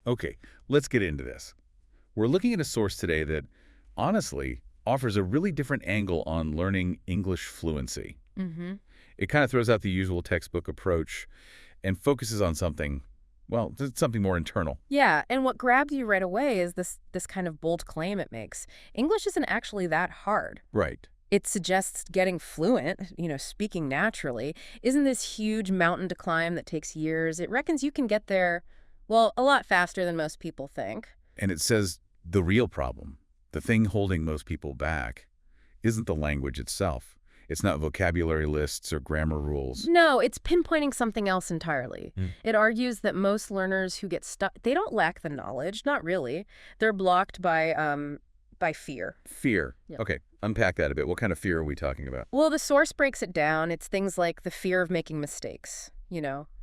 Okay, let's get into this. We're looking at a source today that, honestly, offers a really different angle on learning English fluency. Mm-hmm. It kind of throws out the usual textbook approach and focuses on something, well, something more internal. Yeah, and what grabs you right away is this kind of bold claim it makes. English isn't actually that hard. Right. It suggests getting fluent, speaking naturally, isn't this huge mountain to climb that takes years. It reckons you can get there, well, a lot faster than most people think. And it says the real problem, the thing holding most people back, isn't the language itself. It's not vocabulary lists or grammar rules. No, it's pinpointing something else entirely. Hmm. It argues that most learners who get stuck, they don't lack the knowledge, not really. They're blocked by fear. Fear. Yeah. Okay, unpack that a bit. What kind of fear are we talking about? Well, the source breaks it down. It's things like the fear of making mistakes,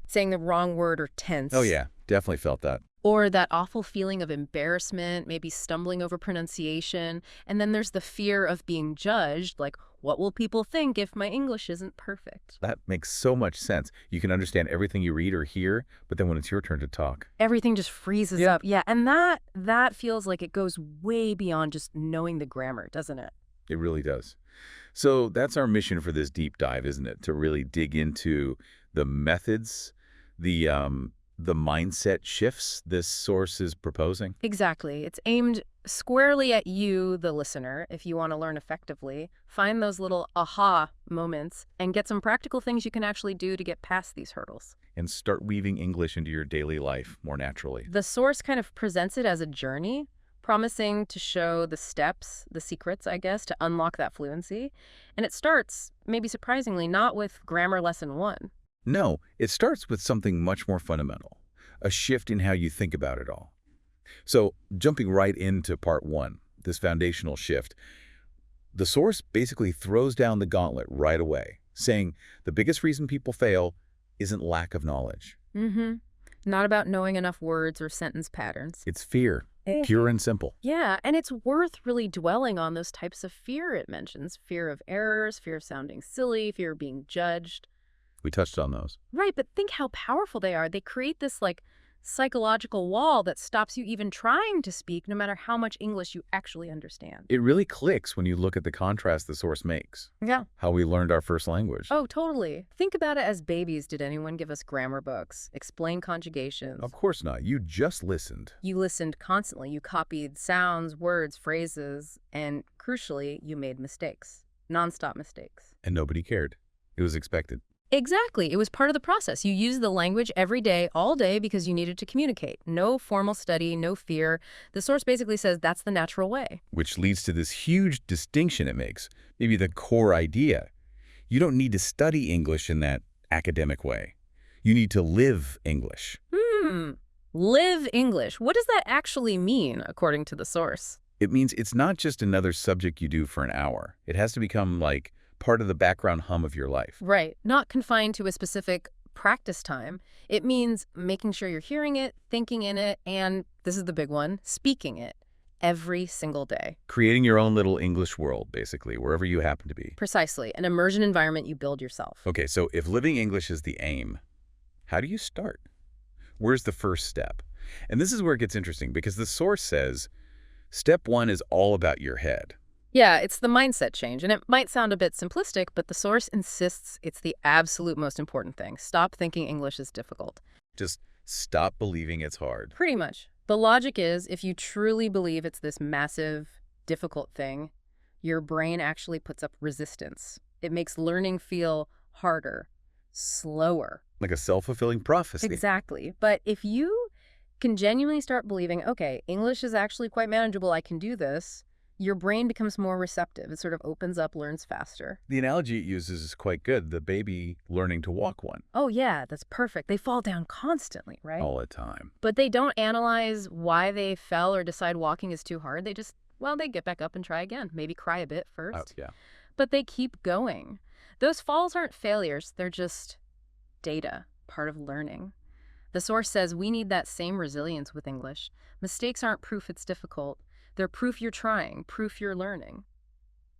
saying the wrong word or tense. Oh yeah, definitely felt that. Or that awful feeling of embarrassment, maybe stumbling over pronunciation. And then there's the fear of being judged, like, what will people think if my English isn't perfect? That makes so much sense. You can understand everything you read or hear, but then when it's your turn to talk. Everything just freezes up. Yeah, and that feels like it goes way beyond just knowing the grammar, doesn't it? It really does. So that's our mission for this deep dive, isn't it? To really dig into the methods, the mindset shifts this source is proposing. Exactly. It's aimed squarely at you, the listener, if you want to learn effectively. Find those little aha moments and get some practical things you can actually do to get past these hurdles. And start weaving English into your daily life more naturally. The source kind of presents it as a journey, promising to show the steps, the secrets, I guess, to unlock that fluency. And it starts, maybe surprisingly, not with grammar lesson 1. No, it starts with something much more fundamental, a shift in how you think about it all. So jumping right into part 1, this foundational shift, the source basically throws down the gauntlet right away, saying the biggest reason people fail isn't lack of knowledge. Mm-hmm. Not about knowing enough words or sentence patterns. It's fear, pure and simple. Yeah, and it's worth really dwelling on those types of fear it mentions. Fear of errors, fear of sounding silly, fear of being judged. We touched on those. Right, but think how powerful they are. They create this, psychological wall that stops you even trying to speak, no matter how much English you actually understand. It really clicks when you look at the contrast the source makes. Yeah. How we learned our first language. Oh, totally. Think about it as babies. Did anyone give us grammar books, explain conjugations? Of course not. You just listened. You listened constantly. You copied sounds, words, phrases, and crucially, you made mistakes. Nonstop mistakes. And nobody cared. It was expected. Exactly. It was part of the process. You used the language every day, all day, because you needed to communicate. No formal study, no fear. The source basically says that's the natural way. Which leads to this huge distinction it makes, maybe the core idea. You don't need to study English in that academic way. You need to live English. Live English. What does that actually mean, according to the source? It means it's not just another subject you do for an hour. It has to become like part of the background hum of your life. Right. Not confined to a specific practice time. It means making sure you're hearing it, thinking in it, and, this is the big one, speaking it every single day. Creating your own little English world, basically, wherever you happen to be. Precisely. An immersion environment you build yourself. Okay, so if living English is the aim, how do you start? Where's the first step? And this is where it gets interesting, because the source says, step 1 is all about your head. Yeah, it's the mindset change, and it might sound a bit simplistic, but the source insists it's the absolute most important thing. Stop thinking English is difficult. Just stop believing it's hard. Pretty much. The logic is, if you truly believe it's this massive, difficult thing, your brain actually puts up resistance. It makes learning feel harder, slower. Like a self-fulfilling prophecy. Exactly. But if you can genuinely start believing, okay, English is actually quite manageable, I can do this, your brain becomes more receptive. It sort of opens up, learns faster. The analogy it uses is quite good. The baby learning to walk one. Oh, yeah, that's perfect. They fall down constantly, right? All the time. But they don't analyze why they fell or decide walking is too hard. They just, they get back up and try again. Maybe cry a bit first. Oh, yeah. But they keep going. Those falls aren't failures. They're just data, part of learning. The source says we need that same resilience with English. Mistakes aren't proof it's difficult. They're proof you're trying, proof you're learning.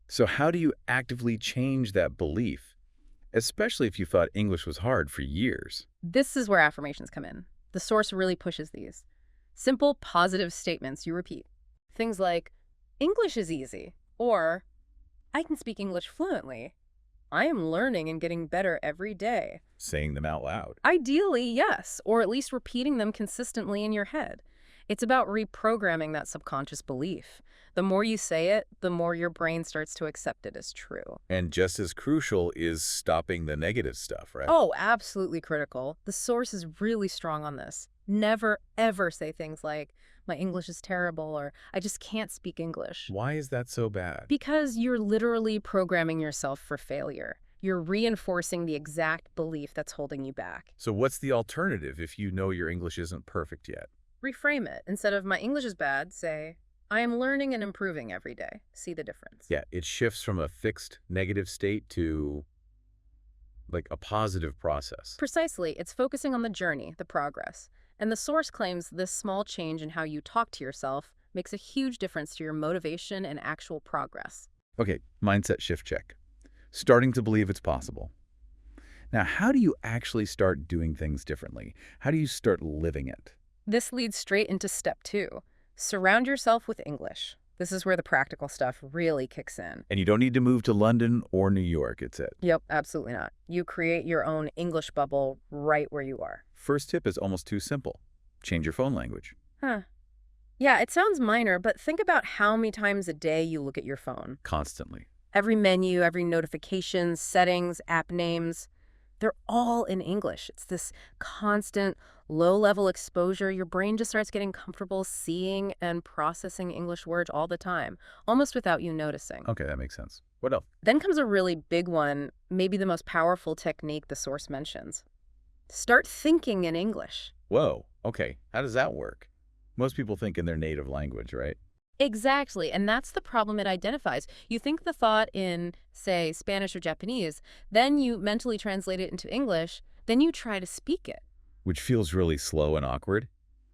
So how do you actively change that belief, especially if you thought English was hard for years? This is where affirmations come in. The source really pushes these. Simple, positive statements you repeat. Things like, English is easy, or I can speak English fluently. I am learning and getting better every day. Saying them out loud. Ideally, yes, or at least repeating them consistently in your head. It's about reprogramming that subconscious belief. The more you say it, the more your brain starts to accept it as true. And just as crucial is stopping the negative stuff, right? Oh, absolutely critical. The source is really strong on this. Never, ever say things like, my English is terrible, or I just can't speak English. Why is that so bad? Because you're literally programming yourself for failure. You're reinforcing the exact belief that's holding you back. So what's the alternative if you know your English isn't perfect yet? Reframe it. Instead of my English is bad, say, I am learning and improving every day. See the difference. Yeah, it shifts from a fixed negative state to like a positive process. Precisely. It's focusing on the journey, the progress. And the source claims this small change in how you talk to yourself makes a huge difference to your motivation and actual progress. Okay, mindset shift check. Starting to believe it's possible. Now, how do you actually start doing things differently? How do you start living it? This leads straight into step 2. Surround yourself with English. This is where the practical stuff really kicks in. And you don't need to move to London or New York, it said. Yep, absolutely not. You create your own English bubble right where you are. First tip is almost too simple. Change your phone language. Huh. Yeah, it sounds minor, but think about how many times a day you look at your phone. Constantly. Every menu, every notification, settings, app names, they're all in English. It's this constant, low-level exposure. Your brain just starts getting comfortable seeing and processing English words all the time, almost without you noticing. Okay, that makes sense. What else? Then comes a really big one, maybe the most powerful technique the source mentions. Start thinking in English. Whoa, okay. How does that work? Most people think in their native language, right? Exactly, and that's the problem it identifies. You think the thought in, say, Spanish or Japanese, then you mentally translate it into English, then you try to speak it. Which feels really slow and awkward.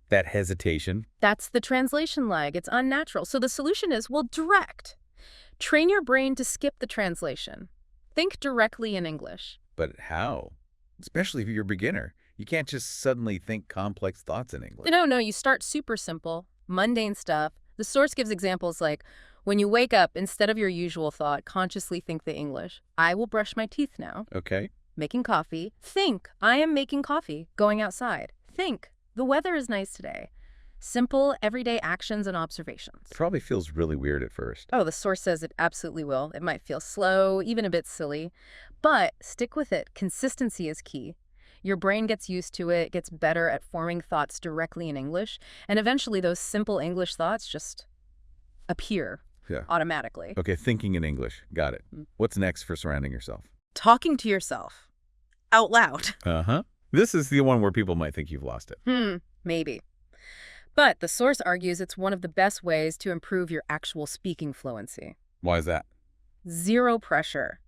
That hesitation. That's the translation lag. It's unnatural. So the solution is, well, direct. Train your brain to skip the translation. Think directly in English. But how? Especially if you're a beginner. You can't just suddenly think complex thoughts in English. No, you start super simple, mundane stuff. The source gives examples like, when you wake up, instead of your usual thought, consciously think the English. I will brush my teeth now. Okay. Making coffee. Think, I am making coffee. Going outside. Think, the weather is nice today. Simple, everyday actions and observations. Probably feels really weird at first. Oh, the source says it absolutely will. It might feel slow, even a bit silly. But stick with it. Consistency is key. Your brain gets used to it, gets better at forming thoughts directly in English, and eventually those simple English thoughts just appear automatically. Okay, thinking in English. Got it. What's next for surrounding yourself? Talking to yourself. Out loud. Uh-huh. This is the one where people might think you've lost it. Maybe. But the source argues it's one of the best ways to improve your actual speaking fluency. Why is that? Zero pressure.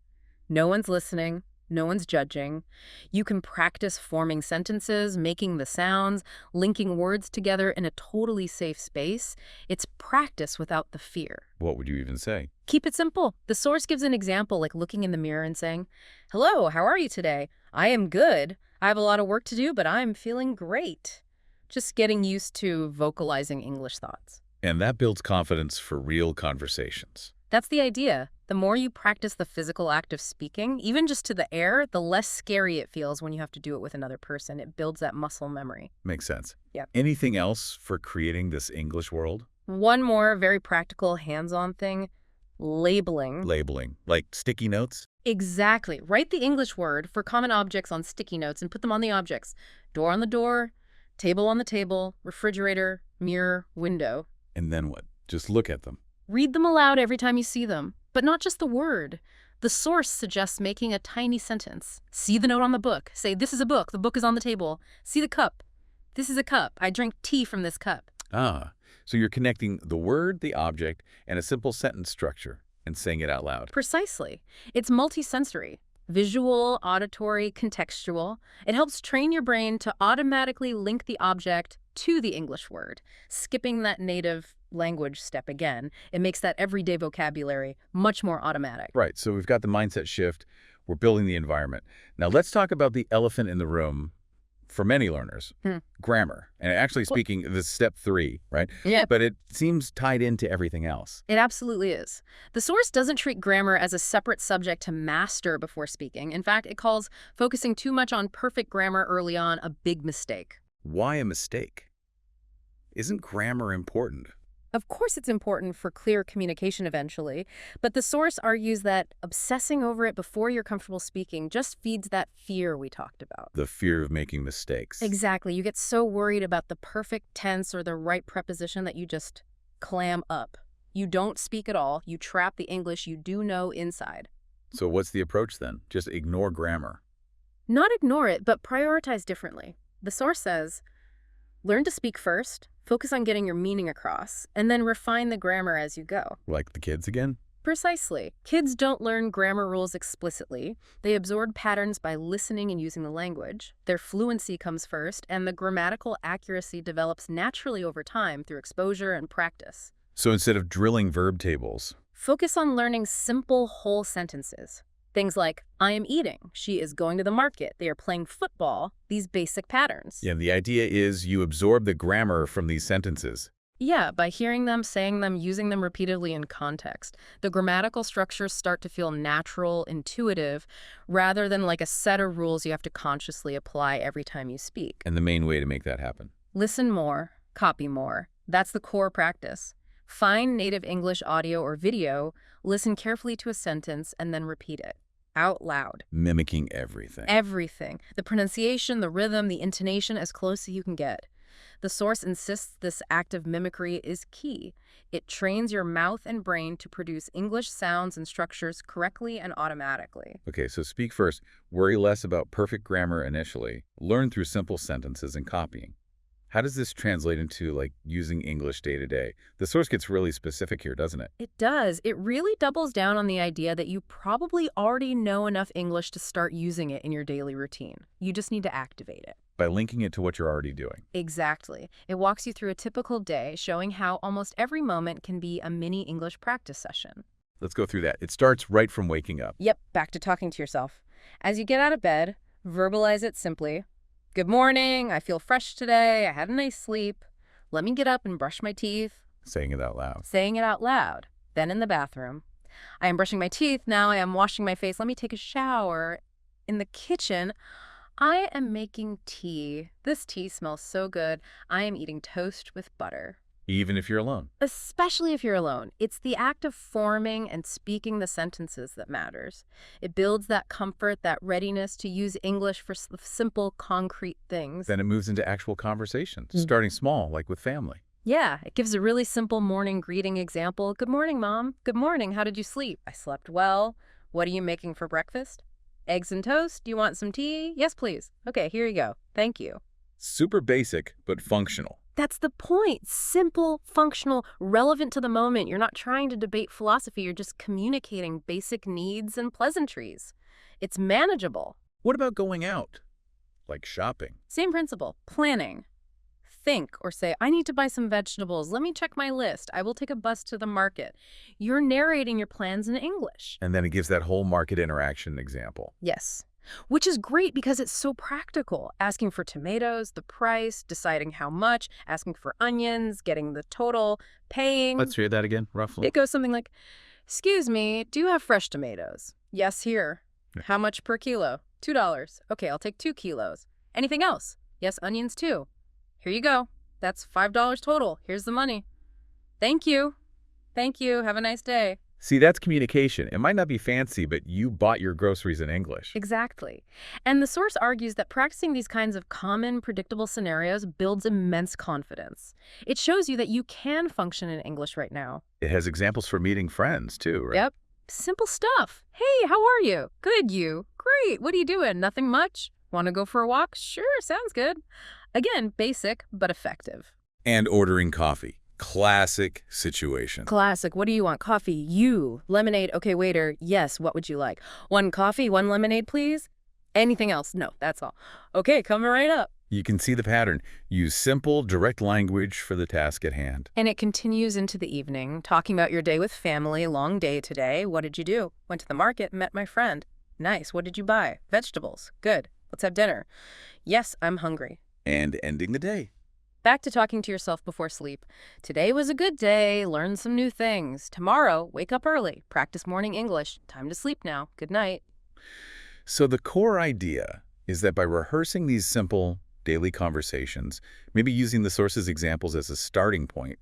No one's listening. No one's judging. You can practice forming sentences, making the sounds, linking words together in a totally safe space. It's practice without the fear. What would you even say? Keep it simple. The source gives an example like looking in the mirror and saying, hello, how are you today? I am good. I have a lot of work to do, but I'm feeling great. Just getting used to vocalizing English thoughts. And that builds confidence for real conversations. That's the idea. The more you practice the physical act of speaking, even just to the air, the less scary it feels when you have to do it with another person. It builds that muscle memory. Makes sense. Yep. Anything else for creating this English world? One more very practical, hands-on thing, labeling. Labeling, like sticky notes? Exactly. Write the English word for common objects on sticky notes and put them on the objects. Door on the door, table on the table, refrigerator, mirror, window. And then what? Just look at them. Read them aloud every time you see them, but not just the word. The source suggests making a tiny sentence. See the note on the book. Say, this is a book. The book is on the table. See the cup. This is a cup. I drink tea from this cup. Ah, so you're connecting the word, the object, and a simple sentence structure and saying it out loud. Precisely. It's multisensory. Visual, auditory, contextual. It helps train your brain to automatically link the object to the English word, skipping that native language step again. It makes that everyday vocabulary much more automatic. Right, so we've got the mindset shift. We're building the environment. Now let's talk about the elephant in the room, for many learners, Hmm. grammar. And actually Well, speaking, this is step 3, right? yeah, But it seems tied into everything else. it absolutely is. The source doesn't treat grammar as a separate subject to master before speaking. In fact, it calls focusing too much on perfect grammar early on a big mistake. Why a mistake? Isn't grammar important? Of course, it's important for clear communication eventually, but the source argues that obsessing over it before you're comfortable speaking just feeds that fear we talked about. The fear of making mistakes. Exactly. You get so worried about the perfect tense or the right preposition that you just clam up. You don't speak at all. You trap the English you do know inside. So what's the approach then? Just ignore grammar. Not ignore it, but prioritize differently. The source says, learn to speak first, focus on getting your meaning across, and then refine the grammar as you go. Like the kids again? Precisely. Kids don't learn grammar rules explicitly. They absorb patterns by listening and using the language. Their fluency comes first, and the grammatical accuracy develops naturally over time through exposure and practice. So instead of drilling verb tables, Focus on learning simple whole sentences. Things like, I am eating, she is going to the market, they are playing football, these basic patterns. yeah, the idea is you absorb the grammar from these sentences. Yeah, by hearing them, saying them, using them repeatedly in context, the grammatical structures start to feel natural, intuitive, rather than like a set of rules you have to consciously apply every time you speak. And the main way to make that happen. Listen more, copy more. That's the core practice. Find native English audio or video, listen carefully to a sentence, and then repeat it out loud. Mimicking everything. Everything. The pronunciation, the rhythm, the intonation, as close as you can get. The source insists this act of mimicry is key. It trains your mouth and brain to produce English sounds and structures correctly and automatically. Okay, so speak first. Worry less about perfect grammar initially. Learn through simple sentences and copying. How does this translate into, like, using English day to day? The source gets really specific here, doesn't it? It does. It really doubles down on the idea that you probably already know enough English to start using it in your daily routine. You just need to activate it. By linking it to what you're already doing. Exactly. It walks you through a typical day, showing how almost every moment can be a mini English practice session. Let's go through that. It starts right from waking up. Yep, back to talking to yourself. As you get out of bed, verbalize it simply. Good morning, I feel fresh today, I had a nice sleep. Let me get up and brush my teeth. Saying it out loud. Saying it out loud. Then in the bathroom. I am brushing my teeth, now I am washing my face, let me take a shower. In the kitchen, I am making tea. This tea smells so good. I am eating toast with butter. Even if you're alone. Especially if you're alone. It's the act of forming and speaking the sentences that matters. It builds that comfort, that readiness to use English for simple, concrete things. Then it moves into actual conversations, starting small, like with family. Yeah, it gives a really simple morning greeting example. Good morning, Mom. Good morning. How did you sleep? I slept well. What are you making for breakfast? Eggs and toast. Do you want some tea? Yes, please. Okay, here you go. Thank you. Super basic, but functional. That's the point. Simple, functional, relevant to the moment. You're not trying to debate philosophy. You're just communicating basic needs and pleasantries. It's manageable. What about going out? Like shopping? Same principle. Planning. Think or say, I need to buy some vegetables. Let me check my list. I will take a bus to the market. You're narrating your plans in English. And then it gives that whole market interaction example. Yes. Which is great because it's so practical. Asking for tomatoes, the price, deciding how much, asking for onions, getting the total, paying. Let's hear that again, roughly. It goes something like, excuse me, do you have fresh tomatoes? Yes, here. How much per kilo? $2. Okay, I'll take 2 kilos. Anything else? Yes, onions too. Here you go. That's $5 total. Here's the money. Thank you. Thank you. Have a nice day. See, that's communication. It might not be fancy, but you bought your groceries in English. Exactly. And the source argues that practicing these kinds of common, predictable scenarios builds immense confidence. It shows you that you can function in English right now. It has examples for meeting friends, too, right? Yep. Simple stuff. Hey, how are you? Good, you. Great. What are you doing? Nothing much? Want to go for a walk? Sure, sounds good. Again, basic, but effective. And ordering coffee. Classic situation. Classic. What do you want? Coffee. You. Lemonade. Okay, waiter. Yes, what would you like? 1 coffee, 1 lemonade, please? Anything else? No, that's all. Okay, coming right up. You can see the pattern. Use simple, direct language for the task at hand. And it continues into the evening, talking about your day with family. Long day today. What did you do? Went to the market, met my friend. Nice. What did you buy? Vegetables. Good. Let's have dinner. Yes, I'm hungry. And ending the day. Back to talking to yourself before sleep. Today was a good day. Learn some new things. Tomorrow, wake up early. Practice morning English. Time to sleep now. Good night. So the core idea is that by rehearsing these simple daily conversations, maybe using the source's examples as a starting point,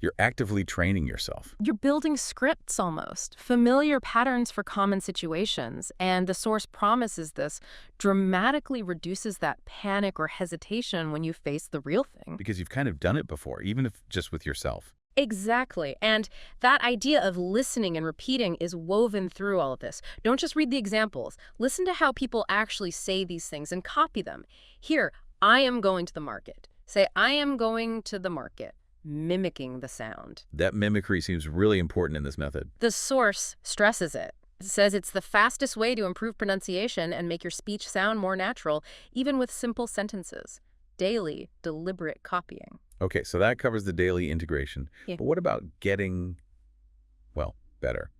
you're actively training yourself. You're building scripts almost, familiar patterns for common situations, and the source promises this dramatically reduces that panic or hesitation when you face the real thing. Because you've kind of done it before, even if just with yourself. Exactly. And that idea of listening and repeating is woven through all of this. Don't just read the examples. Listen to how people actually say these things and copy them. Here, I am going to the market. Say, I am going to the market. Mimicking the sound. That mimicry seems really important in this method. The source stresses it. It says it's the fastest way to improve pronunciation and make your speech sound more natural, even with simple sentences. Daily, deliberate copying. Okay, so that covers the daily integration. Yeah. But what about getting, well, better?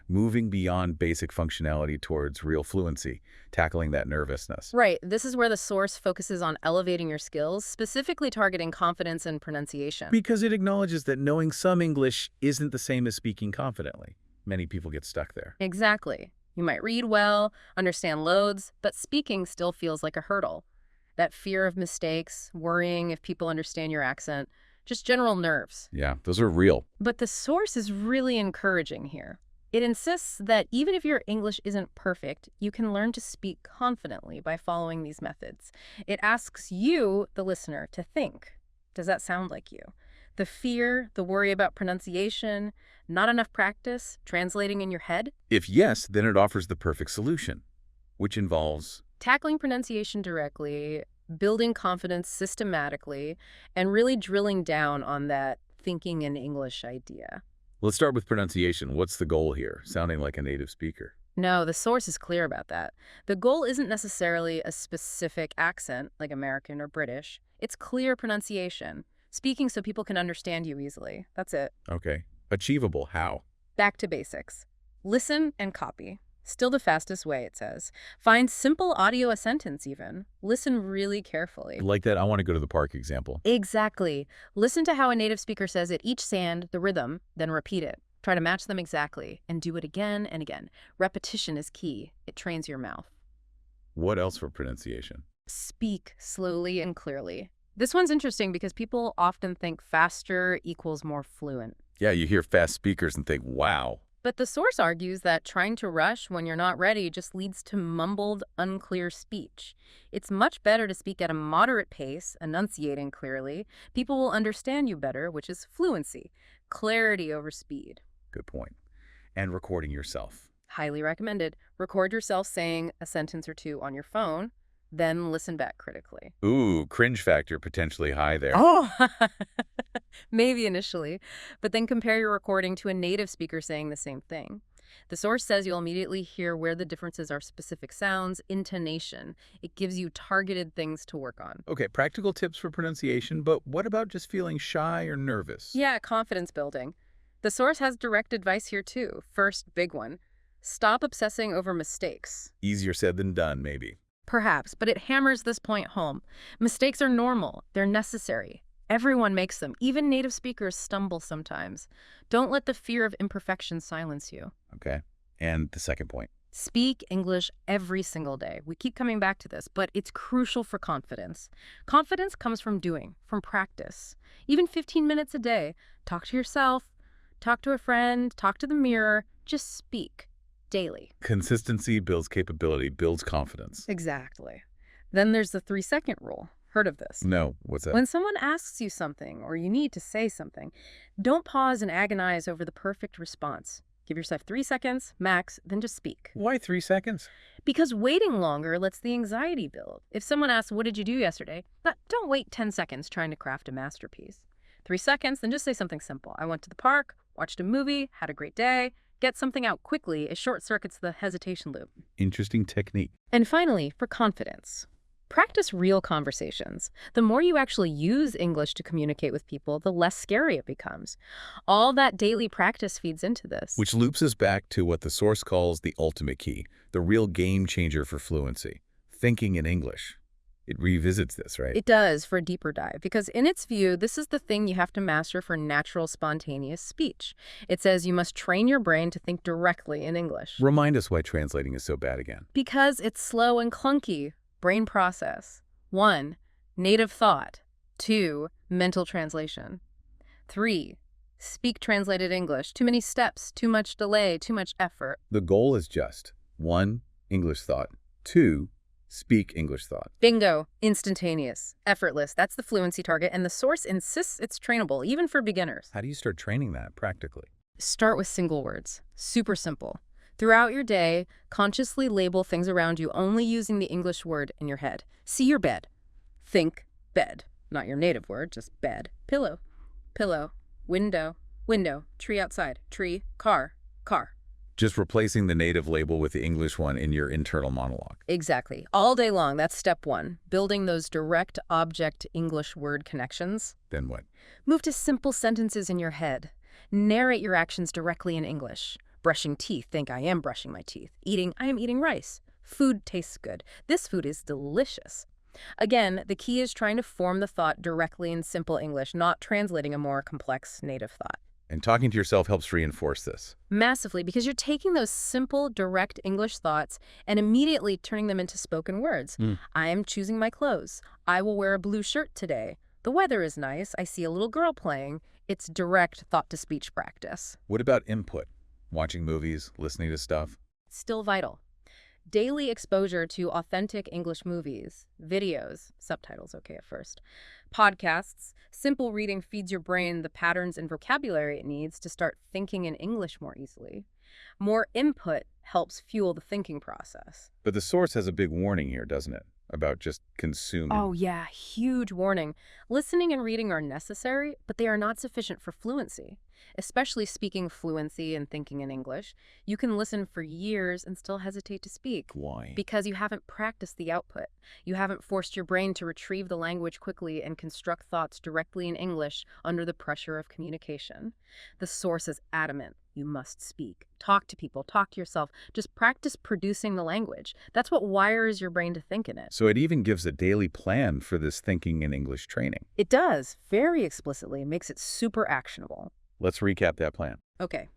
Moving beyond basic functionality towards real fluency, tackling that nervousness. Right. This is where the source focuses on elevating your skills, specifically targeting confidence and pronunciation. Because it acknowledges that knowing some English isn't the same as speaking confidently. Many people get stuck there. Exactly. You might read well, understand loads, but speaking still feels like a hurdle. That fear of mistakes, worrying if people understand your accent, just general nerves. Yeah, those are real. But the source is really encouraging here. It insists that even if your English isn't perfect, you can learn to speak confidently by following these methods. It asks you, the listener, to think. Does that sound like you? The fear, the worry about pronunciation, not enough practice, translating in your head? If yes, then it offers the perfect solution, which involves Tackling pronunciation directly, building confidence systematically, and really drilling down on that thinking in English idea. Let's start with pronunciation. What's the goal here? Sounding like a native speaker. No, the source is clear about that. The goal isn't necessarily a specific accent, like American or British. It's clear pronunciation, speaking so people can understand you easily. That's it. Okay. Achievable. How? Back to basics. Listen and copy. Still the fastest way, it says. Find simple audio a sentence even. Listen really carefully. Like that I want to go to the park example. Exactly. Listen to how a native speaker says it each sound, the rhythm, then repeat it. Try to match them exactly, and do it again and again. Repetition is key. It trains your mouth. What else for pronunciation? Speak slowly and clearly. This one's interesting because people often think faster equals more fluent. Yeah, you hear fast speakers and think, wow. But the source argues that trying to rush when you're not ready just leads to mumbled, unclear speech. It's much better to speak at a moderate pace, enunciating clearly. People will understand you better, which is fluency. Clarity over speed. Good point. And recording yourself. Highly recommended. Record yourself saying a sentence or two on your phone, then listen back critically. Ooh, cringe factor potentially high there. Oh, maybe initially, but then compare your recording to a native speaker saying the same thing. The source says you'll immediately hear where the differences are specific sounds, intonation. It gives you targeted things to work on. Okay, practical tips for pronunciation, but what about just feeling shy or nervous? Yeah, confidence building. The source has direct advice here too. First, big one. Stop obsessing over mistakes. Easier said than done, maybe. Perhaps, but it hammers this point home. Mistakes are normal. They're necessary. Everyone makes them. Even native speakers stumble sometimes. Don't let the fear of imperfection silence you. Okay. And the second point. Speak English every single day. We keep coming back to this, but it's crucial for confidence. Confidence comes from doing, from practice. Even 15 minutes a day. Talk to yourself, talk to a friend, talk to the mirror. Just speak. Daily. Consistency builds capability, builds confidence. Exactly. Then there's the 3-second rule. Heard of this? No, what's that? When someone asks you something or you need to say something, don't pause and agonize over the perfect response. Give yourself 3 seconds, max, then just speak. Why 3 seconds? Because waiting longer lets the anxiety build. If someone asks, what did you do yesterday? Don't wait 10 seconds trying to craft a masterpiece. 3 seconds, then just say something simple. I went to the park, watched a movie, had a great day. Get something out quickly. It short circuits the hesitation loop. Interesting technique. And finally, for confidence. Practice real conversations. The more you actually use English to communicate with people, the less scary it becomes. All that daily practice feeds into this. Which loops us back to what the source calls the ultimate key, the real game changer for fluency. Thinking in English. It revisits this, right? It does for a deeper dive, because in its view, this is the thing you have to master for natural, spontaneous speech. It says you must train your brain to think directly in English. Remind us why translating is so bad again. Because it's slow and clunky. Brain process. 1. Native thought. 2. Mental translation. 3. Speak translated English. Too many steps, too much delay, too much effort. The goal is just 1. English thought. 2. Speak English thought. Bingo. Instantaneous. Effortless. That's the fluency target, and the source insists it's trainable, even for beginners. How do you start training that practically? Start with single words. Super simple. Throughout your day, consciously label things around you only using the English word in your head. See your bed. Think bed. Not your native word, just bed. Pillow. Pillow. Window. Window. Tree outside. Tree. Car. Car. Just replacing the native label with the English one in your internal monologue. Exactly. All day long. That's step 1. Building those direct object English word connections. Then what? Move to simple sentences in your head. Narrate your actions directly in English. Brushing teeth. Think, I am brushing my teeth. Eating. I am eating rice. Food tastes good. This food is delicious. Again, the key is trying to form the thought directly in simple English, not translating a more complex native thought. And talking to yourself helps reinforce this. Massively, because you're taking those simple, direct English thoughts and immediately turning them into spoken words. I am choosing my clothes. I will wear a blue shirt today. The weather is nice. I see a little girl playing. It's direct thought-to-speech practice. What about input? Watching movies, listening to stuff? Still vital. Daily exposure to authentic English movies, videos, subtitles okay at first, podcasts, simple reading feeds your brain the patterns and vocabulary it needs to start thinking in English more easily. More input helps fuel the thinking process. But the source has a big warning here, doesn't it? About just consuming. Oh yeah, huge warning. Listening and reading are necessary, but they are not sufficient for fluency. Especially speaking fluency and thinking in English, you can listen for years and still hesitate to speak. Why? Because you haven't practiced the output. You haven't forced your brain to retrieve the language quickly and construct thoughts directly in English under the pressure of communication. The source is adamant. You must speak. Talk to people. Talk to yourself. Just practice producing the language. That's what wires your brain to think in it. So it even gives a daily plan for this thinking in English training. It does, very explicitly. It makes it super actionable. Let's recap that plan. Okay.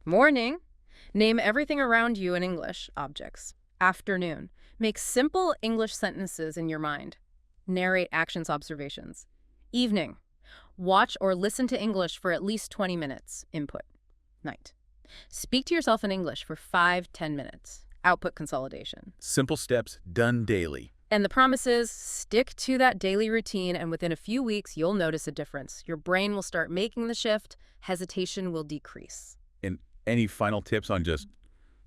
Morning. Name everything around you in English objects. Afternoon. Make simple English sentences in your mind. Narrate actions, observations. Evening. Watch or listen to English for at least 20 minutes. Input. Night. Speak to yourself in English for 5-10 minutes. Output consolidation. Simple steps done daily. And the promise is, stick to that daily routine, and within a few weeks, you'll notice a difference. Your brain will start making the shift. Hesitation will decrease. And any final tips on just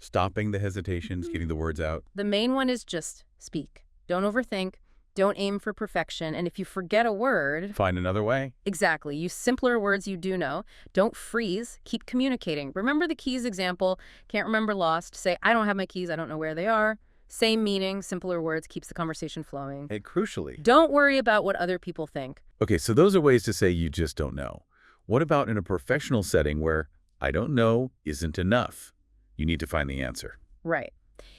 stopping the hesitations, getting the words out? The main one is just speak. Don't overthink. Don't aim for perfection. And if you forget a word... Find another way. Exactly. Use simpler words you do know. Don't freeze. Keep communicating. Remember the keys example. Can't remember lost. Say, I don't have my keys. I don't know where they are. Same meaning, simpler words, keeps the conversation flowing. And crucially... Don't worry about what other people think. Okay, so those are ways to say you just don't know. What about in a professional setting where I don't know isn't enough? You need to find the answer. Right.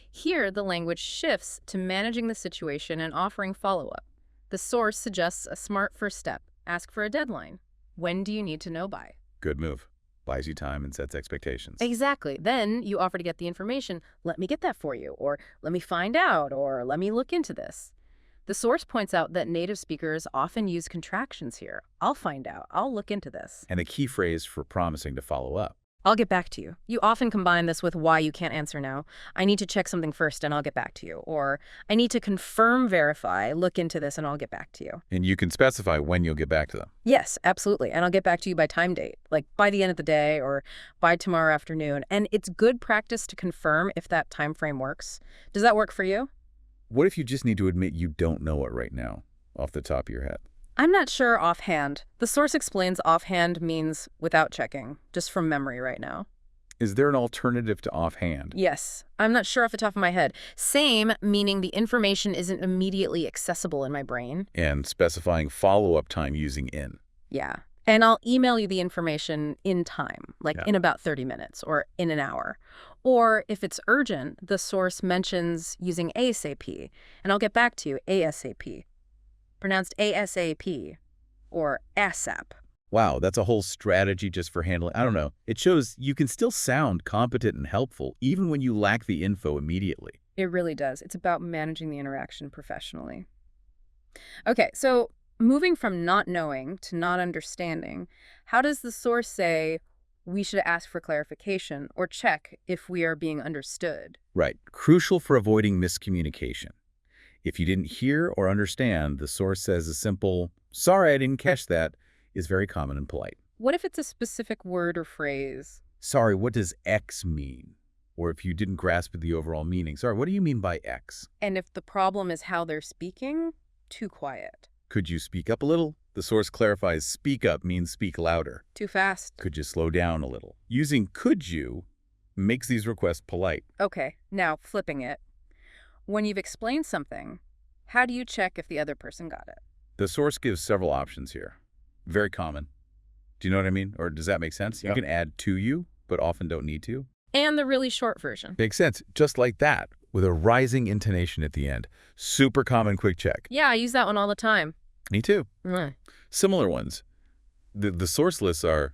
Here, the language shifts to managing the situation and offering follow-up. The source suggests a smart first step. Ask for a deadline. When do you need to know by? Good move. Buys you time and sets expectations. Exactly. Then you offer to get the information. Let me get that for you, or let me find out, or let me look into this. The source points out that native speakers often use contractions here. I'll find out. I'll look into this. And a key phrase for promising to follow up. I'll get back to you. You often combine this with why you can't answer now. I need to check something first and I'll get back to you. Or I need to confirm, verify, look into this and I'll get back to you. And you can specify when you'll get back to them. Yes, absolutely. And I'll get back to you by time date, like by the end of the day or by tomorrow afternoon. And it's good practice to confirm if that time frame works. Does that work for you? What if you just need to admit you don't know it right now, off the top of your head? I'm not sure offhand. The source explains offhand means without checking, just from memory right now. Is there an alternative to offhand? Yes. I'm not sure off the top of my head. Same, meaning the information isn't immediately accessible in my brain. And specifying follow-up time using in. Yeah. And I'll email you the information in time, like in about 30 minutes or in an hour. Or if it's urgent, the source mentions using ASAP, and I'll get back to you, ASAP. Pronounced ASAP or ASAP. Wow, that's a whole strategy just for handling. I don't know. It shows you can still sound competent and helpful even when you lack the info immediately. It really does. It's about managing the interaction professionally. Okay, so moving from not knowing to not understanding, how does the source say we should ask for clarification or check if we are being understood? Right. Crucial for avoiding miscommunication. If you didn't hear or understand, the source says a simple, "Sorry, I didn't catch that," is very common and polite. What if it's a specific word or phrase? "Sorry, what does X mean?" Or if you didn't grasp the overall meaning, "Sorry, what do you mean by X?" And if the problem is how they're speaking, too quiet. "Could you speak up a little?" The source clarifies speak up means speak louder. Too fast. "Could you slow down a little?" Using "could you" makes these requests polite. Okay, now flipping it. When you've explained something, how do you check if the other person got it? The source gives several options here. Very common. Do you know what I mean? Or does that make sense? Yep. You can add "to you," but often don't need to. And the really short version. Makes sense. Just like that, with a rising intonation at the end. Super common quick check. Yeah, I use that one all the time. Me too. Mm. Similar ones. The source lists are,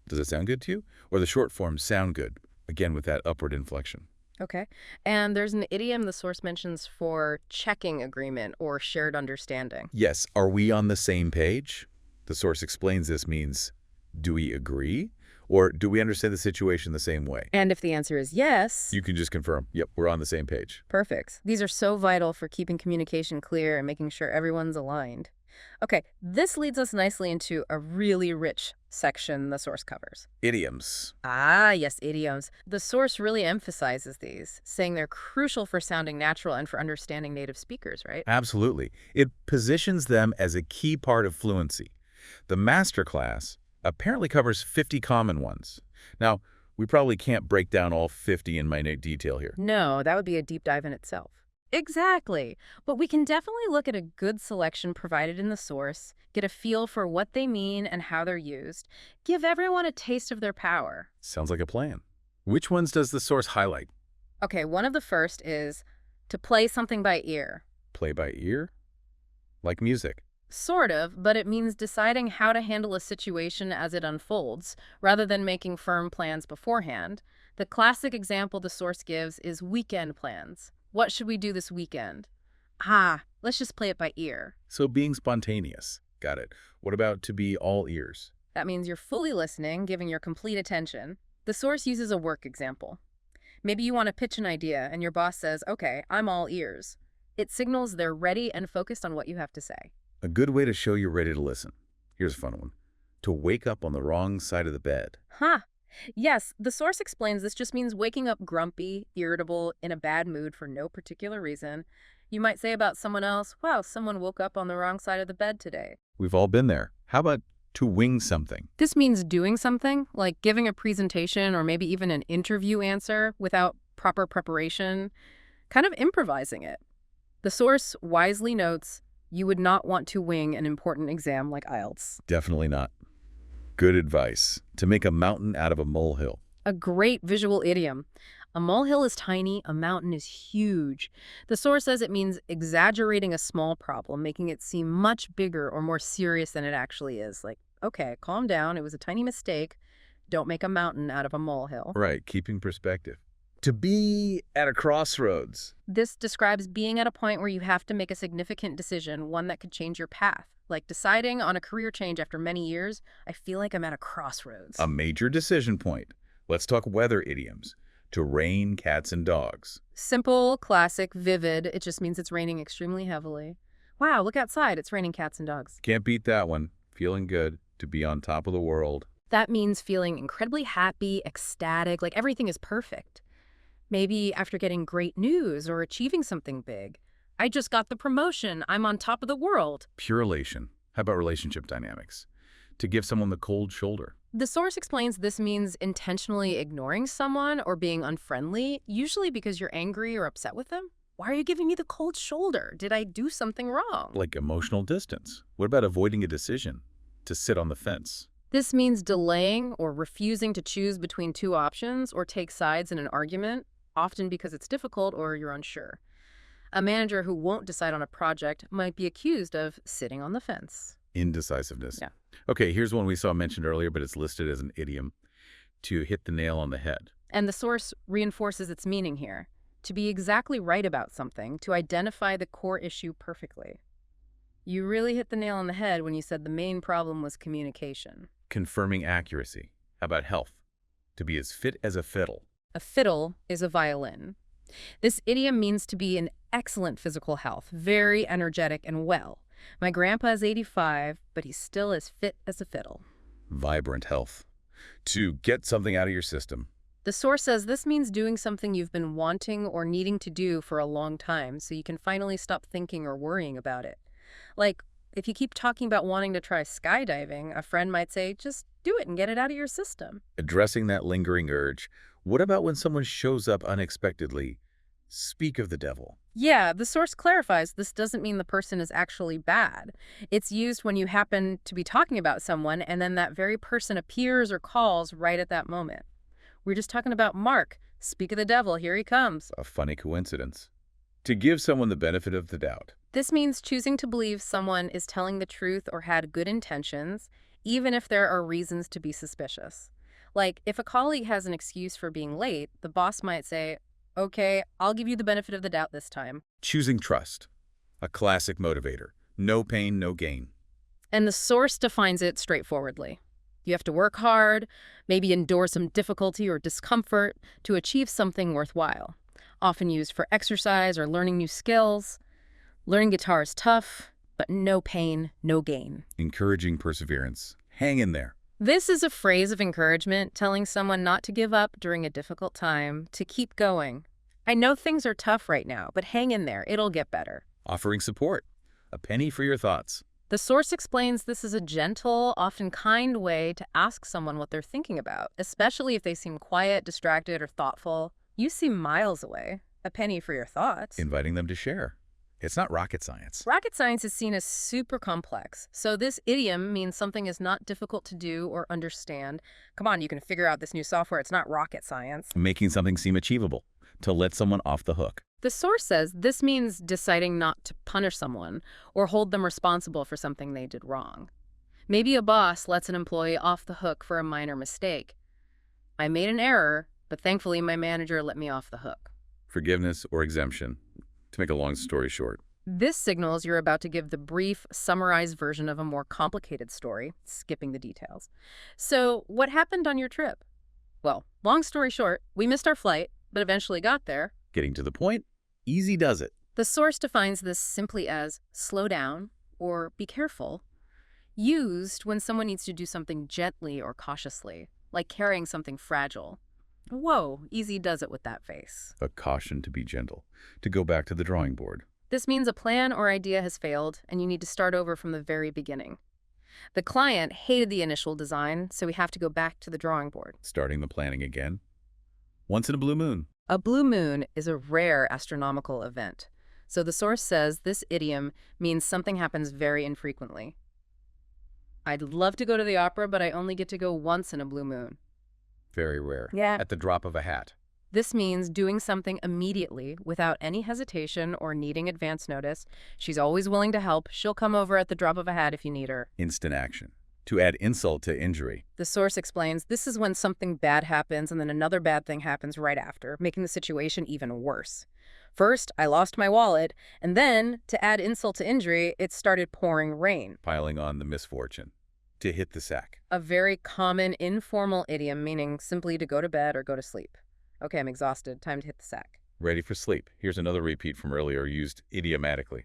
"Does it sound good to you?" Or the short form, "sound good." Again, with that upward inflection. Okay. And there's an idiom the source mentions for checking agreement or shared understanding. Yes, "Are we on the same page?" The source explains this means, do we agree? Or do we understand the situation the same way? And if the answer is yes, You can just confirm, yep, we're on the same page. perfect. These are so vital for keeping communication clear and making sure everyone's aligned. Okay, this leads us nicely into a really rich section the source covers. Idioms. Ah, yes, idioms. The source really emphasizes these, saying they're crucial for sounding natural and for understanding native speakers, right? Absolutely. It positions them as a key part of fluency. The masterclass apparently covers 50 common ones. Now, we probably can't break down all 50 in minute detail here. No, that would be a deep dive in itself. Exactly. But we can definitely look at a good selection provided in the source, get a feel for what they mean and how they're used, give everyone a taste of their power. Sounds like a plan. Which ones does the source highlight? Okay, one of the first is to play something by ear. Play by ear? Like music. Sort of, but it means deciding how to handle a situation as it unfolds, rather than making firm plans beforehand. The classic example the source gives is weekend plans. What should we do this weekend? Let's just play it by ear. So being spontaneous. Got it. What about to be all ears? That means you're fully listening, giving your complete attention. The source uses a work example. Maybe you want to pitch an idea and your boss says, "Okay, I'm all ears." It signals they're ready and focused on what you have to say. A good way to show you're ready to listen. Here's a fun one. To wake up on the wrong side of the bed. Yes, the source explains this just means waking up grumpy, irritable, in a bad mood for no particular reason. You might say about someone else, "Wow, someone woke up on the wrong side of the bed today." We've all been there. How about to wing something? This means doing something, like giving a presentation or maybe even an interview answer without proper preparation, kind of improvising it. The source wisely notes you would not want to wing an important exam like IELTS. Definitely not. Good advice. To make a mountain out of a molehill. A great visual idiom. A molehill is tiny, a mountain is huge. The source says it means exaggerating a small problem, making it seem much bigger or more serious than it actually is. Like, okay, calm down, it was a tiny mistake. Don't make a mountain out of a molehill. Right, keeping perspective. To be at a crossroads. This describes being at a point where you have to make a significant decision, one that could change your path. Like deciding on a career change after many years, I feel like I'm at a crossroads. A major decision point. Let's talk weather idioms. To rain cats and dogs. Simple, classic, vivid. It just means it's raining extremely heavily. Wow, look outside. It's raining cats and dogs. Can't beat that one. Feeling good. To be on top of the world. That means feeling incredibly happy, ecstatic, like everything is perfect. Maybe after getting great news or achieving something big. I just got the promotion. I'm on top of the world. Pure elation. How about relationship dynamics? To give someone the cold shoulder. The source explains this means intentionally ignoring someone or being unfriendly, usually because you're angry or upset with them. Why are you giving me the cold shoulder? Did I do something wrong? Like emotional distance. What about avoiding a decision? To sit on the fence. This means delaying or refusing to choose between two options or take sides in an argument, often because it's difficult or you're unsure. A manager who won't decide on a project might be accused of sitting on the fence. Indecisiveness. Yeah. Okay, here's one we saw mentioned earlier, but it's listed as an idiom: to hit the nail on the head. And the source reinforces its meaning here: to be exactly right about something, to identify the core issue perfectly. You really hit the nail on the head when you said the main problem was communication. Confirming accuracy. How about health? To be as fit as a fiddle. A fiddle is a violin. This idiom means to be in excellent physical health, very energetic and well. My grandpa is 85, but he's still as fit as a fiddle. Vibrant health. To get something out of your system. The source says this means doing something you've been wanting or needing to do for a long time so you can finally stop thinking or worrying about it. Like, if you keep talking about wanting to try skydiving, a friend might say, just do it and get it out of your system. Addressing that lingering urge. What about when someone shows up unexpectedly? Speak of the devil. Yeah, the source clarifies this doesn't mean the person is actually bad. It's used when you happen to be talking about someone and then that very person appears or calls right at that moment. We're just talking about Mark. Speak of the devil, here he comes. A funny coincidence. To give someone the benefit of the doubt. This means choosing to believe someone is telling the truth or had good intentions, even if there are reasons to be suspicious. Like, if a colleague has an excuse for being late, the boss might say, okay, I'll give you the benefit of the doubt this time. Choosing trust. A classic motivator. No pain, no gain. And the source defines it straightforwardly. You have to work hard, maybe endure some difficulty or discomfort to achieve something worthwhile. Often used for exercise or learning new skills. Learning guitar is tough, but no pain, no gain. Encouraging perseverance. Hang in there. This is a phrase of encouragement telling someone not to give up during a difficult time, to keep going. I know things are tough right now, but hang in there. It'll get better. Offering support. A penny for your thoughts. The source explains this is a gentle, often kind way to ask someone what they're thinking about, especially if they seem quiet, distracted, or thoughtful. You seem miles away. A penny for your thoughts. Inviting them to share. It's not rocket science. Rocket science is seen as super complex, so this idiom means something is not difficult to do or understand. Come on, you can figure out this new software. It's not rocket science. Making something seem achievable. To let someone off the hook. The source says this means deciding not to punish someone or hold them responsible for something they did wrong. Maybe a boss lets an employee off the hook for a minor mistake. I made an error, but thankfully my manager let me off the hook. Forgiveness or exemption. To make a long story short. This signals you're about to give the brief, summarized version of a more complicated story, skipping the details. So, what happened on your trip? Well, long story short, we missed our flight, but eventually got there. Getting to the point, easy does it. The source defines this simply as slow down or be careful, used when someone needs to do something gently or cautiously, like carrying something fragile. Whoa, easy does it with that face. A caution to be gentle. To go back to the drawing board. This means a plan or idea has failed and you need to start over from the very beginning. The client hated the initial design, so we have to go back to the drawing board. Starting the planning again. Once in a blue moon. A blue moon is a rare astronomical event, so the source says this idiom means something happens very infrequently. I'd love to go to the opera, but I only get to go once in a blue moon. Very rare. Yeah. At the drop of a hat. This means doing something immediately without any hesitation or needing advance notice. She's always willing to help. She'll come over at the drop of a hat if you need her. Instant action. To add insult to injury. The source explains this is when something bad happens and then another bad thing happens right after, making the situation even worse. First, I lost my wallet, and then, to add insult to injury, it started pouring rain. Piling on the misfortune. To hit the sack. A very common informal idiom meaning simply to go to bed or go to sleep. Okay, I'm exhausted. Time to hit the sack. Ready for sleep. Here's another repeat from earlier used idiomatically.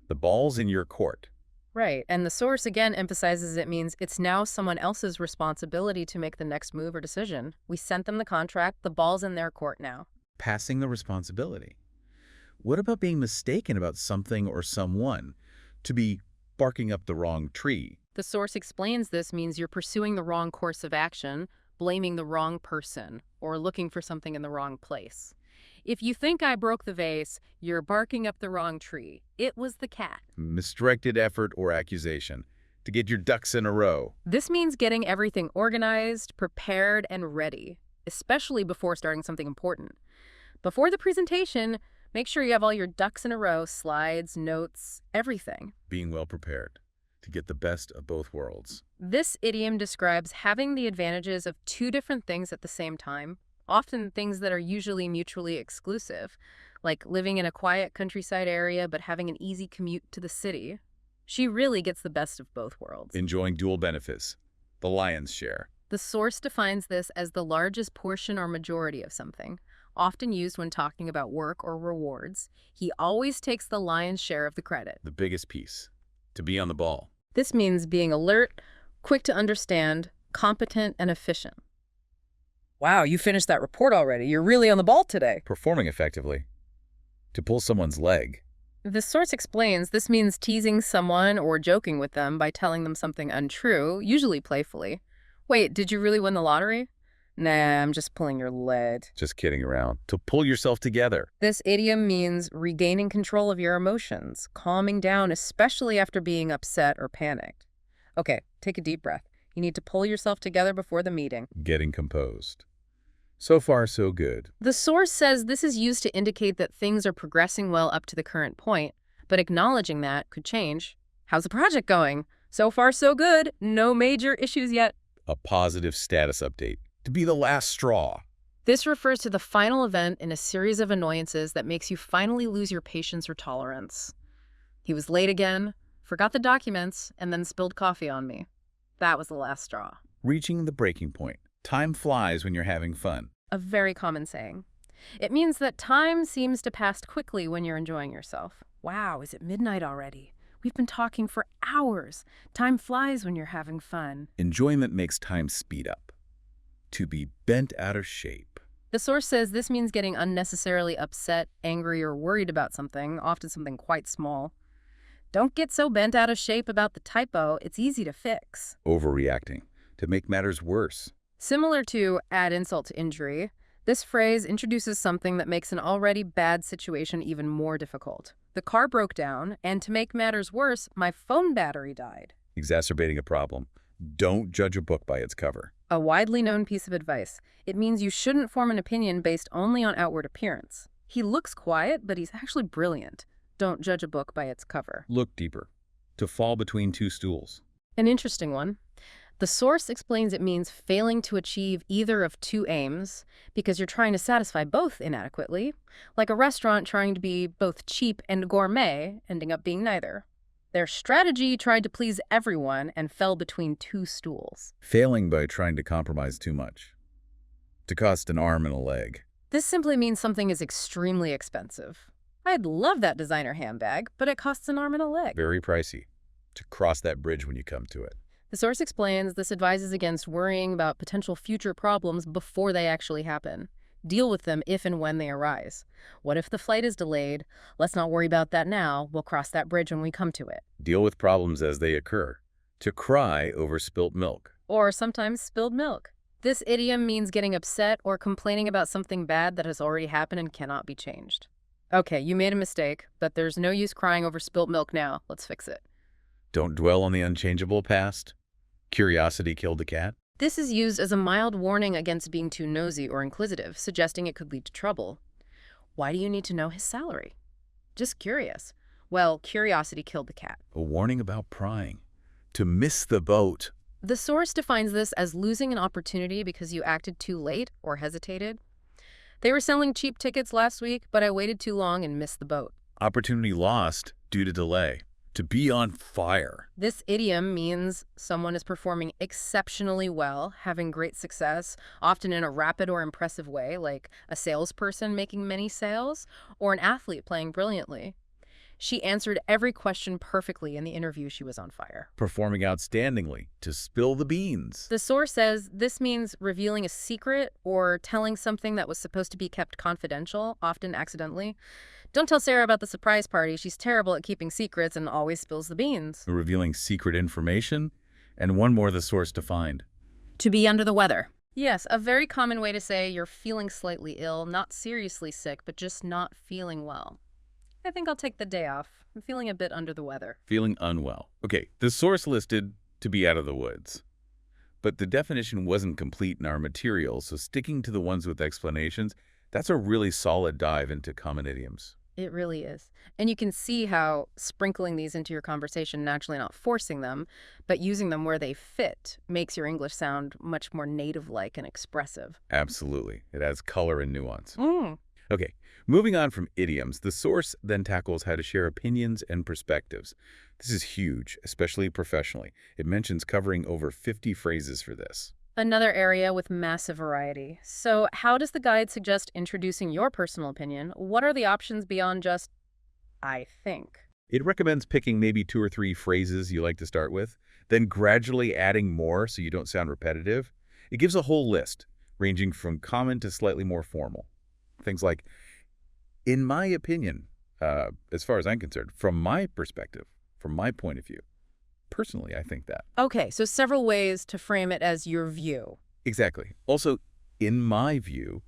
The ball's in your court. Right, and the source again emphasizes it means it's now someone else's responsibility to make the next move or decision. We sent them the contract, the ball's in their court now. Passing the responsibility. What about being mistaken about something or someone? To be barking up the wrong tree. The source explains this means you're pursuing the wrong course of action, blaming the wrong person, or looking for something in the wrong place. If you think I broke the vase, you're barking up the wrong tree. It was the cat. Misdirected effort or accusation. to get your ducks in a row. This means getting everything organized, prepared, and ready, especially before starting something important. Before the presentation, make sure you have all your ducks in a row, slides, notes, everything. Being well prepared to get the best of both worlds. This idiom describes having the advantages of two different things at the same time, often things that are usually mutually exclusive, like living in a quiet countryside area but having an easy commute to the city. She really gets the best of both worlds. Enjoying dual benefits, the lion's share. The source defines this as the largest portion or majority of something, often used when talking about work or rewards. He always takes the lion's share of the credit. The biggest piece, to be on the ball. This means being alert, quick to understand, competent, and efficient. Wow, you finished that report already. You're really on the ball today. Performing effectively. To pull someone's leg. The source explains this means teasing someone or joking with them by telling them something untrue, usually playfully. Wait, did you really win the lottery? Nah, I'm just pulling your leg. Just kidding around. To pull yourself together. This idiom means regaining control of your emotions, calming down, especially after being upset or panicked. Okay, take a deep breath. You need to pull yourself together before the meeting. Getting composed. So far, so good. The source says this is used to indicate that things are progressing well up to the current point, but acknowledging that could change. How's the project going? So far, so good. No major issues yet. A positive status update. To be the last straw. This refers to the final event in a series of annoyances that makes you finally lose your patience or tolerance. He was late again, forgot the documents, and then spilled coffee on me. That was the last straw. Reaching the breaking point. Time flies when you're having fun. A very common saying. It means that time seems to pass quickly when you're enjoying yourself. Wow, is it midnight already? We've been talking for hours. Time flies when you're having fun. Enjoyment makes time speed up. To be bent out of shape. The source says this means getting unnecessarily upset, angry, or worried about something, often something quite small. Don't get so bent out of shape about the typo. It's easy to fix. Overreacting. To make matters worse. Similar to add insult to injury, this phrase introduces something that makes an already bad situation even more difficult. The car broke down, and to make matters worse, my phone battery died. Exacerbating a problem. Don't judge a book by its cover. A widely known piece of advice. It means you shouldn't form an opinion based only on outward appearance. He looks quiet, but he's actually brilliant. Don't judge a book by its cover. Look deeper. To fall between two stools. An interesting one. The source explains it means failing to achieve either of two aims because you're trying to satisfy both inadequately, like a restaurant trying to be both cheap and gourmet, ending up being neither. Their strategy tried to please everyone and fell between two stools. Failing by trying to compromise too much. To cost an arm and a leg. This simply means something is extremely expensive. I'd love that designer handbag, but it costs an arm and a leg. Very pricey. To cross that bridge when you come to it. The source explains this advises against worrying about potential future problems before they actually happen. Deal with them if and when they arise. What if the flight is delayed? Let's not worry about that now. We'll cross that bridge when we come to it. Deal with problems as they occur. To cry over spilt milk. Or sometimes spilled milk. This idiom means getting upset or complaining about something bad that has already happened and cannot be changed. Okay, you made a mistake, but there's no use crying over spilt milk now. Let's fix it. Don't dwell on the unchangeable past. Curiosity killed the cat. This is used as a mild warning against being too nosy or inquisitive, suggesting it could lead to trouble. Why do you need to know his salary? Just curious. Well, curiosity killed the cat. A warning about prying. To miss the boat. The source defines this as losing an opportunity because you acted too late or hesitated. They were selling cheap tickets last week, but I waited too long and missed the boat. Opportunity lost due to delay. To be on fire. This idiom means someone is performing exceptionally well, having great success, often in a rapid or impressive way, like a salesperson making many sales, or an athlete playing brilliantly. She answered every question perfectly in the interview. She was on fire. Performing outstandingly. To spill the beans. The source says this means revealing a secret or telling something that was supposed to be kept confidential, often accidentally. Don't tell Sarah about the surprise party. She's terrible at keeping secrets and always spills the beans. Revealing secret information. And one more the source defined. To be under the weather. Yes, a very common way to say you're feeling slightly ill, not seriously sick, but just not feeling well. I think I'll take the day off. I'm feeling a bit under the weather. Feeling unwell. Okay, the source listed to be out of the woods. But the definition wasn't complete in our material, so sticking to the ones with explanations, that's a really solid dive into common idioms. It really is. And you can see how sprinkling these into your conversation, naturally not forcing them, but using them where they fit, makes your English sound much more native-like and expressive. Absolutely. It adds color and nuance. Mm. Okay, moving on from idioms, the source then tackles how to share opinions and perspectives. This is huge, especially professionally. It mentions covering over 50 phrases for this. Another area with massive variety. So how does the guide suggest introducing your personal opinion? What are the options beyond just, I think? It recommends picking maybe 2 or 3 phrases you like to start with, then gradually adding more so you don't sound repetitive. It gives a whole list, ranging from common to slightly more formal. Things like, in my opinion, as far as I'm concerned, from my perspective, from my point of view. Personally, I think that. Okay, so several ways to frame it as your view. Exactly. Also, in my view,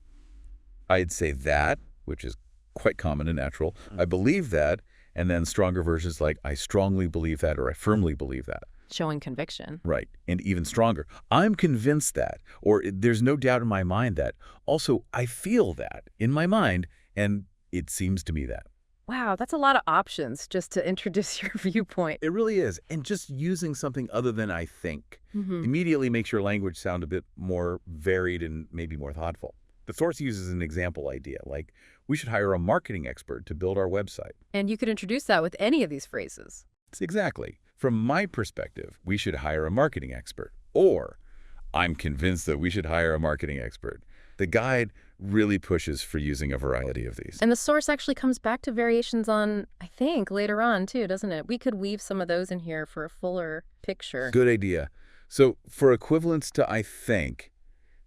I'd say that, which is quite common and natural. I believe that, and then stronger versions like I strongly believe that or I firmly believe that. Showing conviction. Right. And even stronger. I'm convinced that, or there's no doubt in my mind that. Also, I feel that in my mind, and it seems to me that. Wow, that's a lot of options just to introduce your viewpoint. It really is. And just using something other than I think immediately makes your language sound a bit more varied and maybe more thoughtful. The source uses an example idea, like, we should hire a marketing expert to build our website. And you could introduce that with any of these phrases. Exactly. From my perspective, we should hire a marketing expert. Or, I'm convinced that we should hire a marketing expert. The guide really pushes for using a variety of these. And the source actually comes back to variations on, I think, later on too, doesn't it? We could weave some of those in here for a fuller picture. Good idea. So for equivalents to I think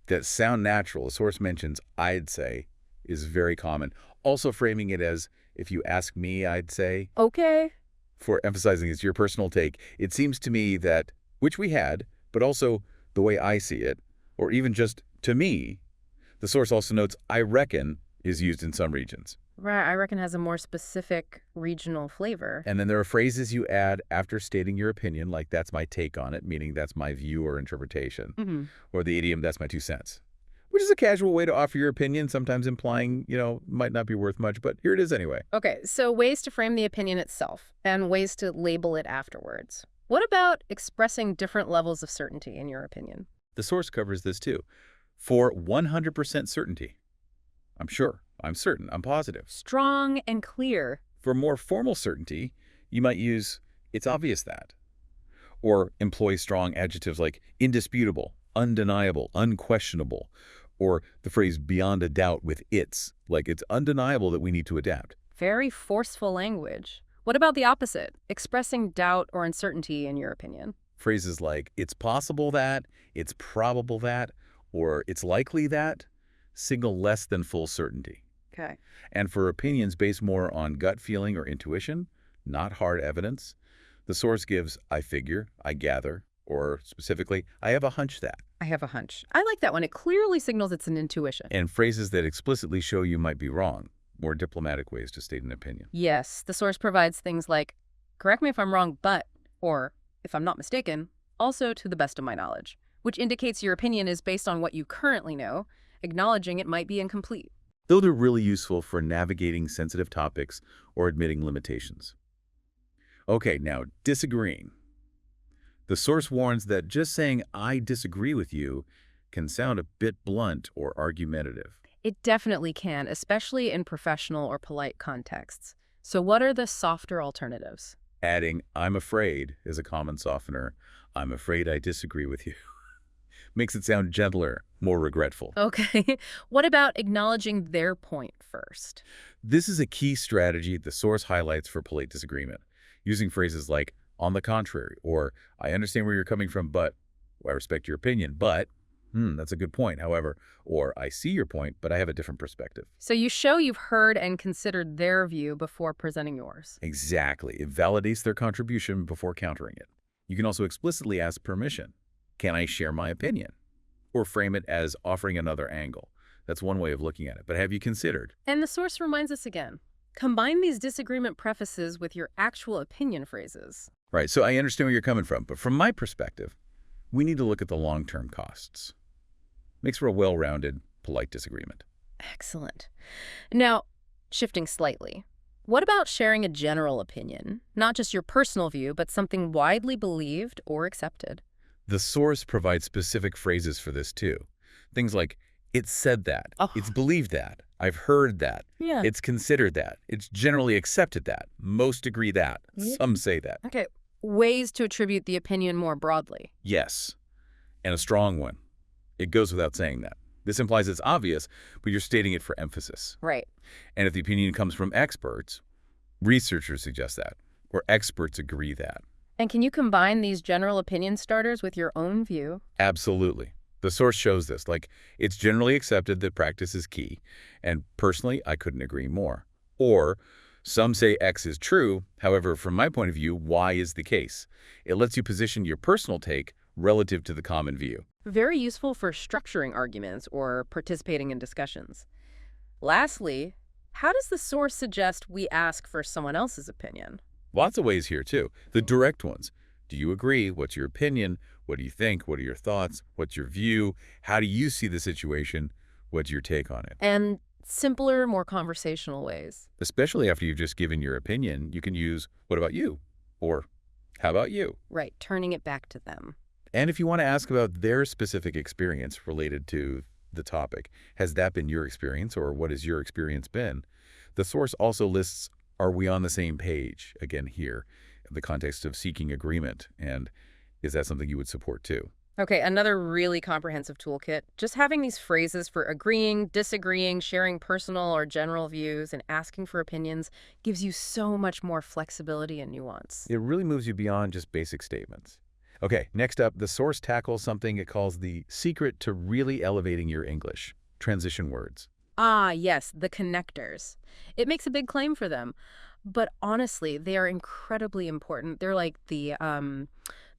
that sound natural, the source mentions I'd say is very common. Also framing it as if you ask me, I'd say. Okay. For emphasizing it's your personal take, it seems to me that, which we had, but also the way I see it, or even just to me. The source also notes, I reckon, is used in some regions. Right, I reckon has a more specific regional flavor. And then there are phrases you add after stating your opinion, like that's my take on it, meaning that's my view or interpretation. Or the idiom, that's my 2 cents. Which is a casual way to offer your opinion, sometimes implying, might not be worth much, but here it is anyway. Okay, so ways to frame the opinion itself and ways to label it afterwards. What about expressing different levels of certainty in your opinion? The source covers this too. For 100% certainty. I'm sure, I'm certain, I'm positive. Strong and clear. For more formal certainty, you might use, it's obvious that. Or employ strong adjectives like indisputable, undeniable, unquestionable. Or the phrase beyond a doubt with it's, like it's undeniable that we need to adapt. Very forceful language. What about the opposite? Expressing doubt or uncertainty in your opinion. Phrases like it's possible that, it's probable that, or it's likely that signal less than full certainty. Okay. And for opinions based more on gut feeling or intuition, not hard evidence, the source gives I figure, I gather, or specifically, I have a hunch that. I have a hunch. I like that one. It clearly signals it's an intuition. And phrases that explicitly show you might be wrong, more diplomatic ways to state an opinion. Yes, the source provides things like, correct me if I'm wrong, but, or, if I'm not mistaken, also to the best of my knowledge, which indicates your opinion is based on what you currently know, acknowledging it might be incomplete. Those are really useful for navigating sensitive topics or admitting limitations. Okay, now disagreeing. The source warns that just saying I disagree with you can sound a bit blunt or argumentative. It definitely can, especially in professional or polite contexts. So what are the softer alternatives? Adding I'm afraid is a common softener. I'm afraid I disagree with you. Makes it sound gentler, more regretful. Okay. What about acknowledging their point first? This is a key strategy the source highlights for polite disagreement, using phrases like, on the contrary, or I understand where you're coming from, but I respect your opinion, but that's a good point, however, or I see your point, but I have a different perspective. So you show you've heard and considered their view before presenting yours. Exactly. It validates their contribution before countering it. You can also explicitly ask permission. Can I share my opinion? Or frame it as offering another angle. That's one way of looking at it. But have you considered? And the source reminds us again. Combine these disagreement prefaces with your actual opinion phrases. Right, so I understand where you're coming from, but from my perspective, we need to look at the long-term costs. Makes for a well-rounded, polite disagreement. Excellent. Now, shifting slightly, what about sharing a general opinion? Not just your personal view, but something widely believed or accepted. The source provides specific phrases for this too. Things like, it's said that, Oh. it's believed that, I've heard that, Yeah. it's considered that, it's generally accepted that, most agree that, Mm. some say that. Okay, ways to attribute the opinion more broadly. Yes, and a strong one. It goes without saying that. This implies it's obvious, but you're stating it for emphasis. Right. And if the opinion comes from experts, researchers suggest that, or experts agree that. And can you combine these general opinion starters with your own view? Absolutely. The source shows this, like, it's generally accepted that practice is key, and personally, I couldn't agree more. Or, some say X is true, however, from my point of view, Y is the case. It lets you position your personal take relative to the common view. Very useful for structuring arguments or participating in discussions. Lastly, how does the source suggest we ask for someone else's opinion? Lots of ways here, too. The direct ones. Do you agree? What's your opinion? What do you think? What are your thoughts? What's your view? How do you see the situation? What's your take on it? And simpler, more conversational ways. Especially after you've just given your opinion, you can use, what about you? Or, how about you? Right, turning it back to them. And if you want to ask about their specific experience related to the topic, has that been your experience or what has your experience been? The source also lists, are we on the same page? Again, here, in the context of seeking agreement. And is that something you would support too? Okay, another really comprehensive toolkit. Just having these phrases for agreeing, disagreeing, sharing personal or general views, and asking for opinions gives you so much more flexibility and nuance. It really moves you beyond just basic statements. Okay, next up, the source tackles something it calls the secret to really elevating your English, transition words. Ah, yes, the connectors. It makes a big claim for them. But honestly, they are incredibly important. They're like the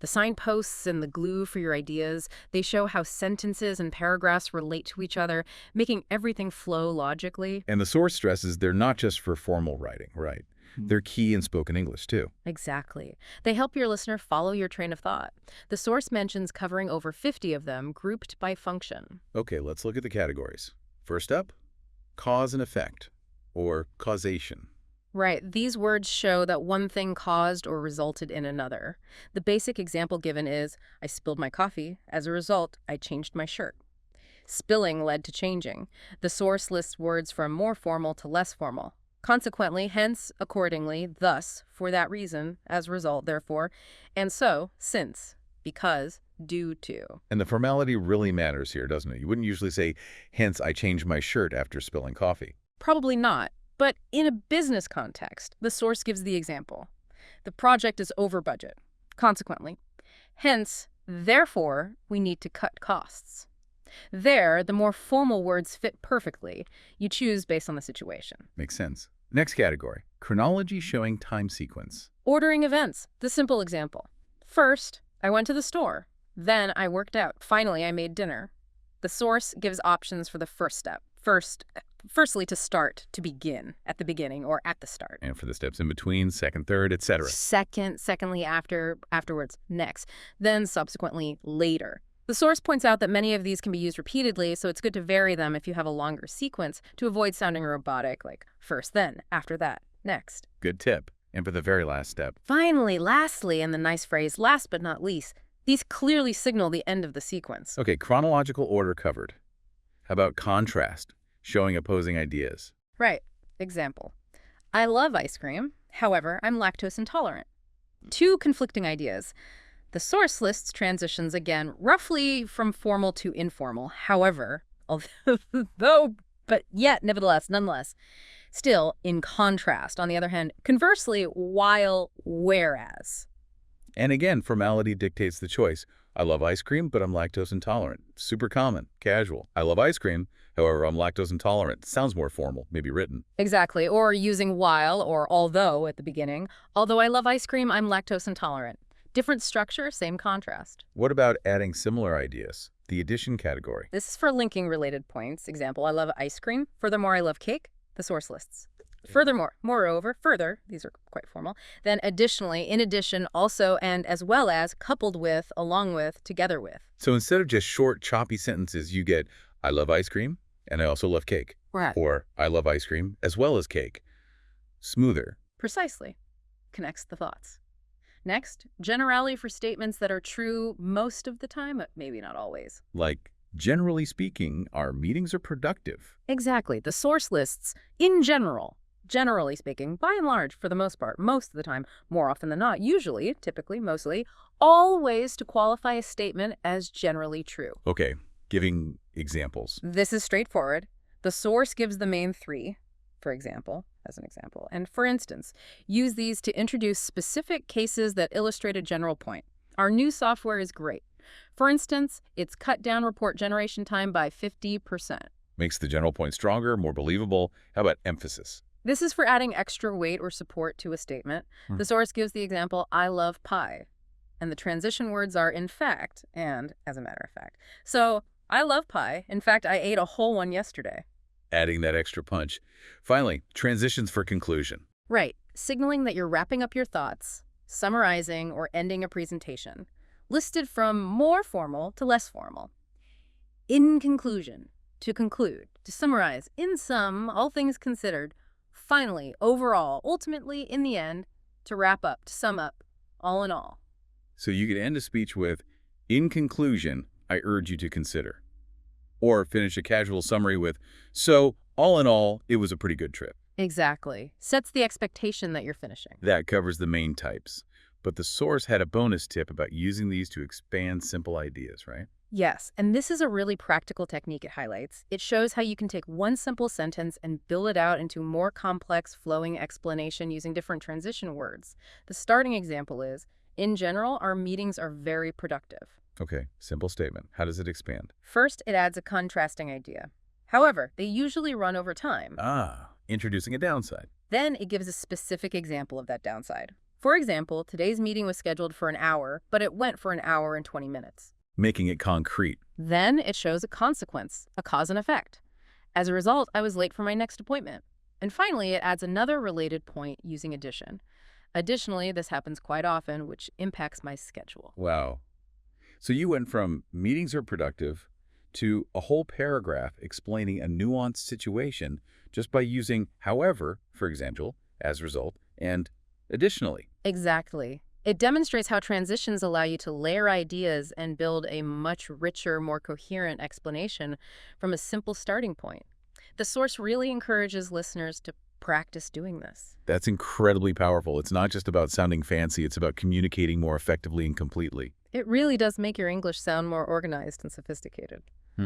signposts and the glue for your ideas. They show how sentences and paragraphs relate to each other, making everything flow logically. And the source stresses they're not just for formal writing, right? They're key in spoken English too. Exactly. They help your listener follow your train of thought. The source mentions covering over 50 of them, grouped by function. Okay, let's look at the categories. First up, cause and effect, or causation. Right. These words show that one thing caused or resulted in another. The basic example given is, I spilled my coffee. As a result, I changed my shirt. Spilling led to changing. The source lists words from more formal to less formal. Consequently, hence, accordingly, thus, for that reason, as a result, therefore, and so, since, because, due to. And the formality really matters here, doesn't it? You wouldn't usually say, hence I changed my shirt after spilling coffee. Probably not. But in a business context, the source gives the example. The project is over budget. Consequently, hence, therefore, we need to cut costs. There, the more formal words fit perfectly. You choose based on the situation. Makes sense. Next category, chronology showing time sequence. Ordering events, the simple example. First, I went to the store. Then I worked out. Finally, I made dinner. The source gives options for the first step. Firstly, to start, to begin, at the beginning or at the start. And for the steps in between, second, third, etc. Secondly, afterwards, next. Then subsequently, later. The source points out that many of these can be used repeatedly, so it's good to vary them if you have a longer sequence to avoid sounding robotic, like first, then, after that, next. Good tip. And for the very last step. Finally, lastly, and the nice phrase, last but not least, these clearly signal the end of the sequence. Okay, chronological order covered. How about contrast, showing opposing ideas? Right. Example. I love ice cream. However, I'm lactose intolerant. Two conflicting ideas. The source lists transitions again, roughly from formal to informal. However, nonetheless, still in contrast. On the other hand, conversely, while, whereas. And again, formality dictates the choice. I love ice cream, but I'm lactose intolerant. Super common, casual. I love ice cream, however, I'm lactose intolerant. Sounds more formal, maybe written. Exactly, or using while or although at the beginning. Although I love ice cream, I'm lactose intolerant. Different structure, same contrast. What about adding similar ideas? The addition category. This is for linking related points. Example, I love ice cream. Furthermore, I love cake. The source lists. Furthermore, moreover, further, these are quite formal, then additionally, in addition, also, and as well as, coupled with, along with, together with. So instead of just short, choppy sentences, you get, I love ice cream, and I also love cake. Right. Or, I love ice cream as well as cake. Smoother. Precisely. Connects the thoughts. Next, generality for statements that are true most of the time, but maybe not always. Like, generally speaking, our meetings are productive. Exactly. The source lists, in general, generally speaking, by and large, for the most part, most of the time, more often than not, usually, typically, mostly, all ways to qualify a statement as generally true. Okay, giving examples. This is straightforward. The source gives the main three, for example, as an example. And for instance, use these to introduce specific cases that illustrate a general point. Our new software is great. For instance, it's cut down report generation time by 50%. Makes the general point stronger, more believable. How about emphasis? This is for adding extra weight or support to a statement. The source gives the example, I love pie. And the transition words are in fact and as a matter of fact. So, I love pie. In fact, I ate a whole one yesterday. Adding that extra punch. Finally, transitions for conclusion. Right. Signaling that you're wrapping up your thoughts, summarizing, or ending a presentation. Listed from more formal to less formal. In conclusion, to conclude, to summarize, in sum, all things considered, finally, overall, ultimately, in the end, to wrap up, to sum up, all in all. So you could end a speech with, in conclusion, I urge you to consider. Or finish a casual summary with, so, all in all, it was a pretty good trip. Exactly. Sets the expectation that you're finishing. That covers the main types. But the source had a bonus tip about using these to expand simple ideas, right? Yes, and this is a really practical technique it highlights. It shows how you can take one simple sentence and build it out into more complex, flowing explanation using different transition words. The starting example is, in general, our meetings are very productive. Okay, simple statement. How does it expand? First, it adds a contrasting idea. However, they usually run over time. Introducing a downside. Then it gives a specific example of that downside. For example, today's meeting was scheduled for an hour, but it went for an hour and 20 minutes. Making it concrete. Then it shows a consequence, a cause and effect. As a result, I was late for my next appointment. And finally, it adds another related point using addition. Additionally, this happens quite often, which impacts my schedule. Wow. So you went from meetings are productive to a whole paragraph explaining a nuanced situation just by using however, for example, as a result, and additionally. Exactly. It demonstrates how transitions allow you to layer ideas and build a much richer, more coherent explanation from a simple starting point. The source really encourages listeners to practice doing this. That's incredibly powerful. It's not just about sounding fancy, it's about communicating more effectively and completely. It really does make your English sound more organized and sophisticated.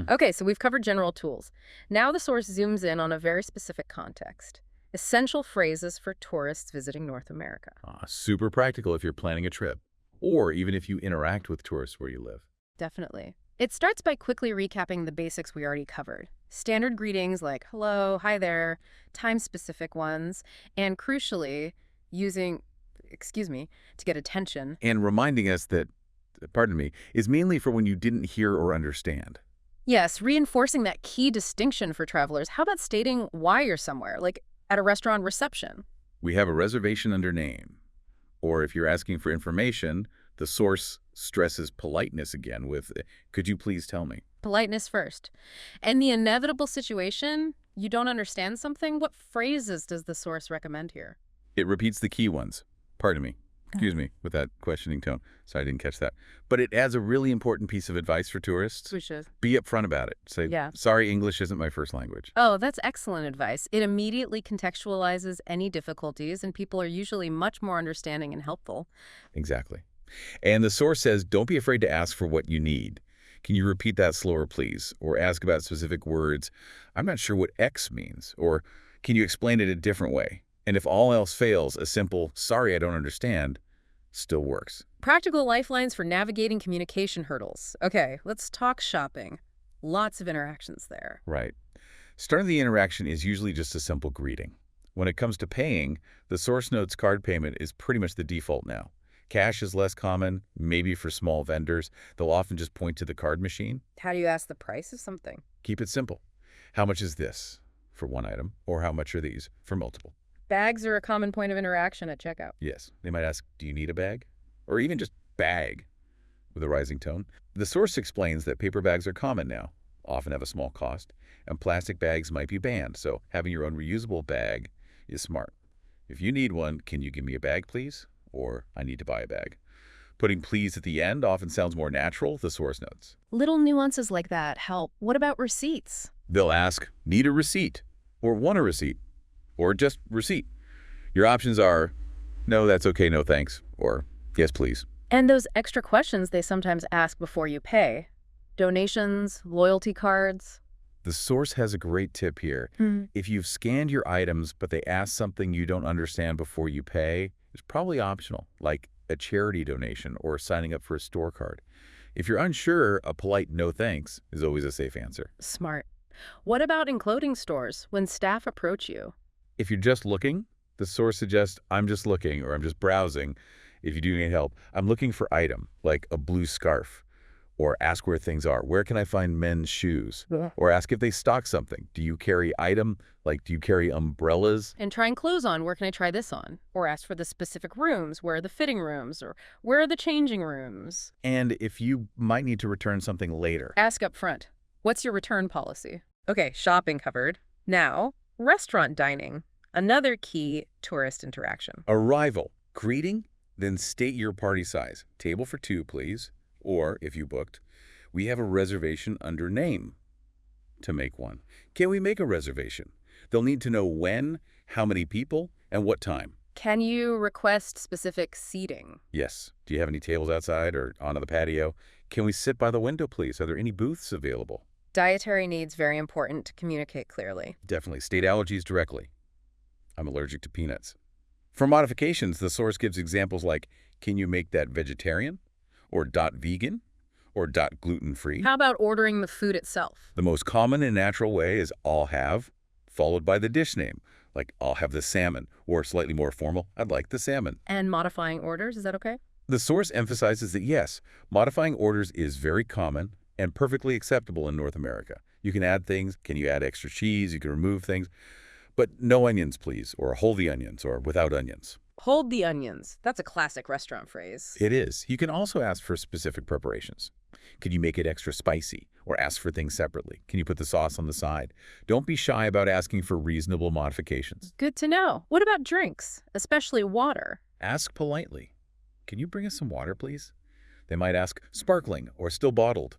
Okay, so we've covered general tools. Now the source zooms in on a very specific context. Essential phrases for tourists visiting North America. Super practical if you're planning a trip, or even if you interact with tourists where you live. Definitely. It starts by quickly recapping the basics we already covered. Standard greetings like hello, hi there, time-specific ones, and crucially, using, to get attention. And reminding us that, is mainly for when you didn't hear or understand. Yes, reinforcing that key distinction for travelers. How about stating why you're somewhere, like at a restaurant reception? We have a reservation under name. Or if you're asking for information, the source stresses politeness again with, could you please tell me? Politeness first. And the inevitable situation, you don't understand something, what phrases does the source recommend here? It repeats the key ones. Excuse me, with that questioning tone. Sorry, I didn't catch that. But it adds a really important piece of advice for tourists. Which is? Be upfront about it. Say, sorry, English isn't my first language. Oh, that's excellent advice. It immediately contextualizes any difficulties, and people are usually much more understanding and helpful. Exactly. And the source says, don't be afraid to ask for what you need. Can you repeat that slower, please? Or ask about specific words. I'm not sure what X means. Or can you explain it a different way? And if all else fails, a simple, sorry, I don't understand, still works. Practical lifelines for navigating communication hurdles. Okay, let's talk shopping. Lots of interactions there. Right. Starting the interaction is usually just a simple greeting. When it comes to paying, the source notes card payment is pretty much the default now. Cash is less common, maybe for small vendors. They'll often just point to the card machine. How do you ask the price of something? Keep it simple. How much is this for one item, or how much are these for multiple? Bags are a common point of interaction at checkout. Yes, they might ask, do you need a bag? Or even just bag, with a rising tone. The source explains that paper bags are common now, often have a small cost, and plastic bags might be banned, so having your own reusable bag is smart. If you need one, can you give me a bag, please? Or I need to buy a bag. Putting please at the end often sounds more natural, the source notes. Little nuances like that help. What about receipts? They'll ask, need a receipt? Or want a receipt? Or just receipt? Your options are, no, that's okay, no thanks, or yes, please. And those extra questions they sometimes ask before you pay. Donations, loyalty cards. The source has a great tip here. If you've scanned your items but they ask something you don't understand before you pay, it's probably optional, like a charity donation or signing up for a store card. If you're unsure, a polite no thanks is always a safe answer. Smart. What about in clothing stores when staff approach you? If you're just looking, the source suggests, I'm just looking or I'm just browsing. If you do need help, I'm looking for item, like a blue scarf. Or ask where things are. Where can I find men's shoes? Yeah. Or ask if they stock something. Do you carry item? Like, do you carry umbrellas? And trying clothes on, where can I try this on? Or ask for the specific rooms, where are the fitting rooms, or where are the changing rooms? And if you might need to return something later. Ask up front, what's your return policy? Okay, shopping covered. Now, restaurant dining, another key tourist interaction. Arrival. Greeting, then state your party size. Table for 2, please. Or, if you booked, we have a reservation under name to make one. Can we make a reservation? They'll need to know when, how many people, and what time. Can you request specific seating? Yes. Do you have any tables outside or onto the patio? Can we sit by the window, please? Are there any booths available? Dietary needs very important to communicate clearly. Definitely. State allergies directly. I'm allergic to peanuts. For modifications, the source gives examples like, can you make that vegetarian? Or .vegan? Or .gluten-free? How about ordering the food itself? The most common and natural way is I'll have, followed by the dish name, like I'll have the salmon, or slightly more formal, I'd like the salmon. And modifying orders, is that okay? The source emphasizes that yes, modifying orders is very common and perfectly acceptable in North America. You can add things, can you add extra cheese, you can remove things, but no onions please, or hold the onions, or without onions. Hold the onions. That's a classic restaurant phrase. It is. You can also ask for specific preparations. Could you make it extra spicy? Or ask for things separately? Can you put the sauce on the side? Don't be shy about asking for reasonable modifications. Good to know. What about drinks, especially water? Ask politely. Can you bring us some water, please? They might ask sparkling or still bottled.